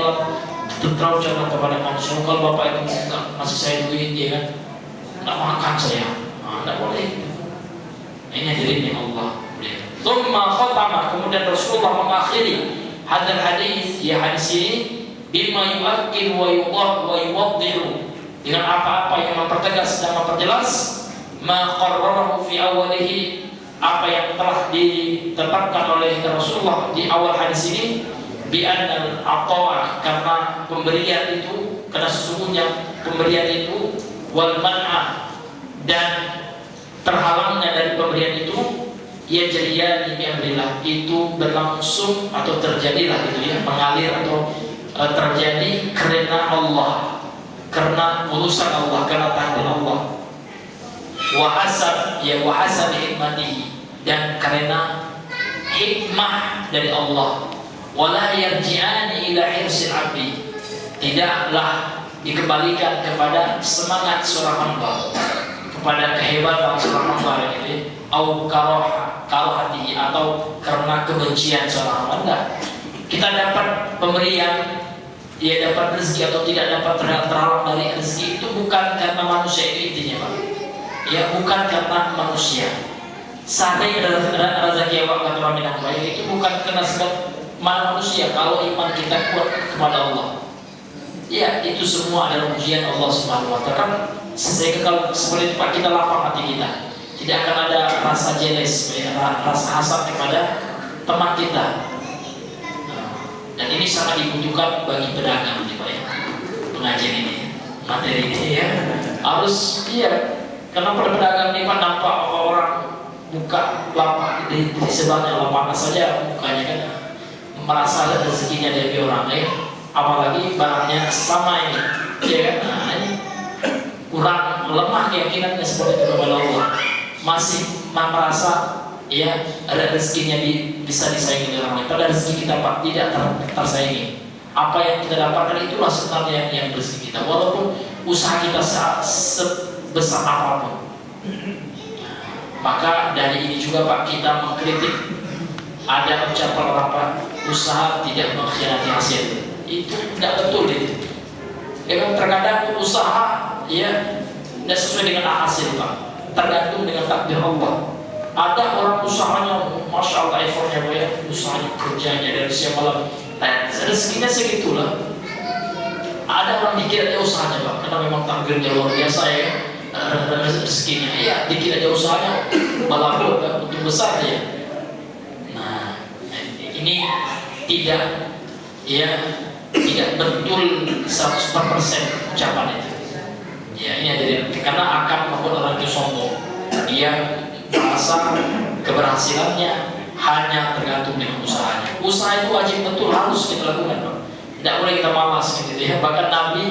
terlalu condong kepada manusia. Kalau bapak itu nggak ngasih saya duit, dia kan nggak makan saya, nggak boleh. Ini hadirin yang Allah. Thumma khatama, kemudian Rasulullah mengakhiri hadal hadis, ya hadis ini, bima yu'akkid wa yuwaddihu, dengan apa-apa yang mempertegas dan memperjelas, ma qarrarahu fi awwalihi, apa yang telah ditetapkan oleh Rasulullah di awal hadis ini, bi annal ata'a, karena pemberian itu, karena sesungguhnya pemberian itu, wal man'a, dan terhalangnya dari pemberian itu, ya jadinya bi amrillah, itu berlangsung atau terjadilah gitu ya, mengalir atau terjadi karena Allah, karena urusan Allah, karena takdir Allah. Wahasab, ya wahasab hikmatihi, dan karena hikmah dari Allah. Wala yarji'ani ila hirsil abdi, tidaklah dikembalikan kepada semangat seorang hamba, kepada kehebatan seorang hamba gitu, au karahatihi, atau karena kebencian seorang hamba. Kita dapat pemberian, dia dapat rezeki atau tidak dapat terhalang dari rezeki, itu bukan karena manusia, itu intinya Pak. Ya bukan karena manusia. Seandainya ada rezeki yang kata orang yang baik, itu bukan karena sebab manusia. Kalau iman kita kuat kepada Allah, ya itu semua adalah ujian Allah Subhanahu wa Ta'ala. Sehingga kalau seperti itu Pak, kita lapang hati kita, tidak akan ada rasa jealous, rasa hasad kepada teman kita. Dan ini sangat dibutuhkan bagi pedagang nih Pak ya, pengajian ini, materi ini ya, harus iya. Karena pada pedagang ini Pak, nampak orang buka lapak di sebelahnya lapangan saja, mukanya kan merasa ada rezekinya dari orang ya, apalagi barangnya sama ini, ya kan? Nah, ini kurang lemah keyakinannya seperti itu kepada Allah, masih merasa ya ada rezekinya bisa disaingi oleh orang lain. Pada rezeki kita Pak tidak tersaingi. Apa yang kita dapatkan itulah sebenarnya yang rezeki kita, walaupun usaha kita sebesar apapun. Maka dari ini juga Pak, kita mengkritik ada ucapan orang Pak, usaha tidak mengkhianati hasil. Itu tidak betul itu. Ya kan, terkadang usaha ya tidak sesuai dengan hasil Pak. Tergantung dengan takdir Allah. Ada orang usahanya, masya Allah effortnya banyak, usahanya kerjanya dari siang malam, rezekinya segitulah. Ada orang dikit aja usahanya Pak, karena memang takdirnya luar biasa ya. Rezekinya, ya dikit aja usahanya malah untung besar ya. Nah, ini tidak betul 100% ucapan itu. Ya ini jadi karena akan membuat orang itu sombong. Dia merasa keberhasilannya hanya tergantung dengan usahanya. Usaha itu wajib betul harus kita lakukan Pak. Tidak boleh kita malas gitu ya. Bahkan Nabi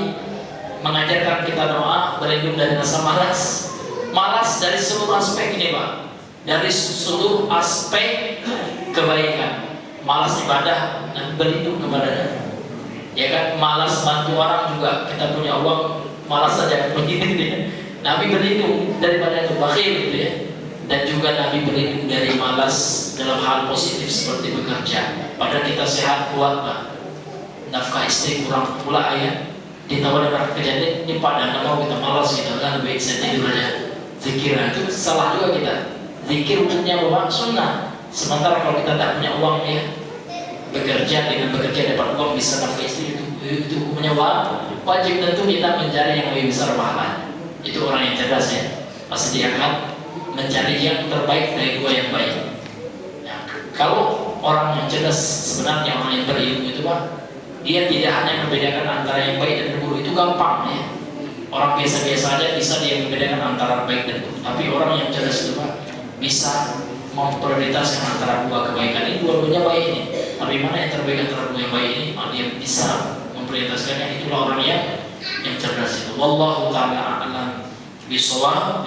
mengajarkan kita doa berlindung dari rasa malas. Malas dari seluruh aspek ini Pak. Dari seluruh aspek kebaikan. Malas ibadah dan berlindung kepadanya. Ya kan, malas bantu orang juga, kita punya uang malas saja begitu ya. Nabi berlindung daripada itu bakhil gitu ya. Dan juga Nabi berlindung dari malas dalam hal positif seperti bekerja. Padahal kita sehat kuat Pak. Nafkah istri kurang pula ya. Ditawarin orang kerja ini pada nggak mau, kita malas kita kan lebih bisa tidur aja. Zikir itu salah juga kita. Zikir hukumnya bahwa sunnah. Sementara kalau kita tak punya uang ya, dengan bekerja dapat uang bisa nafkah istri itu hukumnya wajib. Tentu kita mencari yang lebih besar pahala. Itu orang yang cerdas ya. Pasti dia akan mencari yang terbaik dari dua yang baik. Nah, kalau orang yang cerdas sebenarnya orang yang berilmu itu Pak, dia tidak hanya membedakan antara yang baik dan buruk, itu gampang ya. Orang biasa-biasa aja bisa dia membedakan antara baik dan buruk. Tapi orang yang cerdas itu Pak bisa memprioritaskan antara dua kebaikan ini, dua-duanya baik ini. Tapi mana yang terbaik antara dua yang baik ini? Dia bisa memprioritaskannya. Itulah orang yang cerdas itu. Wallahu ta'ala a'lam bishawab.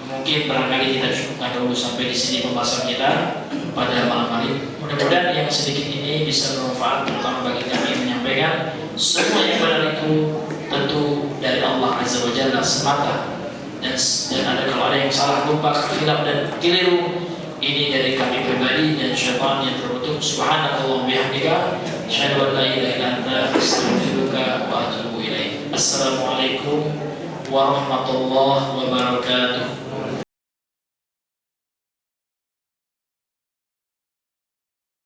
Mungkin barangkali kita cukupkan dulu sampai di sini pembahasan kita pada malam hari. Mudah-mudahan yang sedikit ini bisa bermanfaat, terutama bagi kami yang menyampaikan. Semua yang benar itu tentu dari Allah Azza wa Jalla semata. Dan ada kalau ada yang salah, lupa, khilaf dan keliru, ini dari kami pribadi dan syaitan yang terbentuk. Subhanallah bihamdika, asyhadu an la ilaha illa anta, astaghfiruka wa atubu ilaik. Assalamualaikum warahmatullahi wabarakatuh.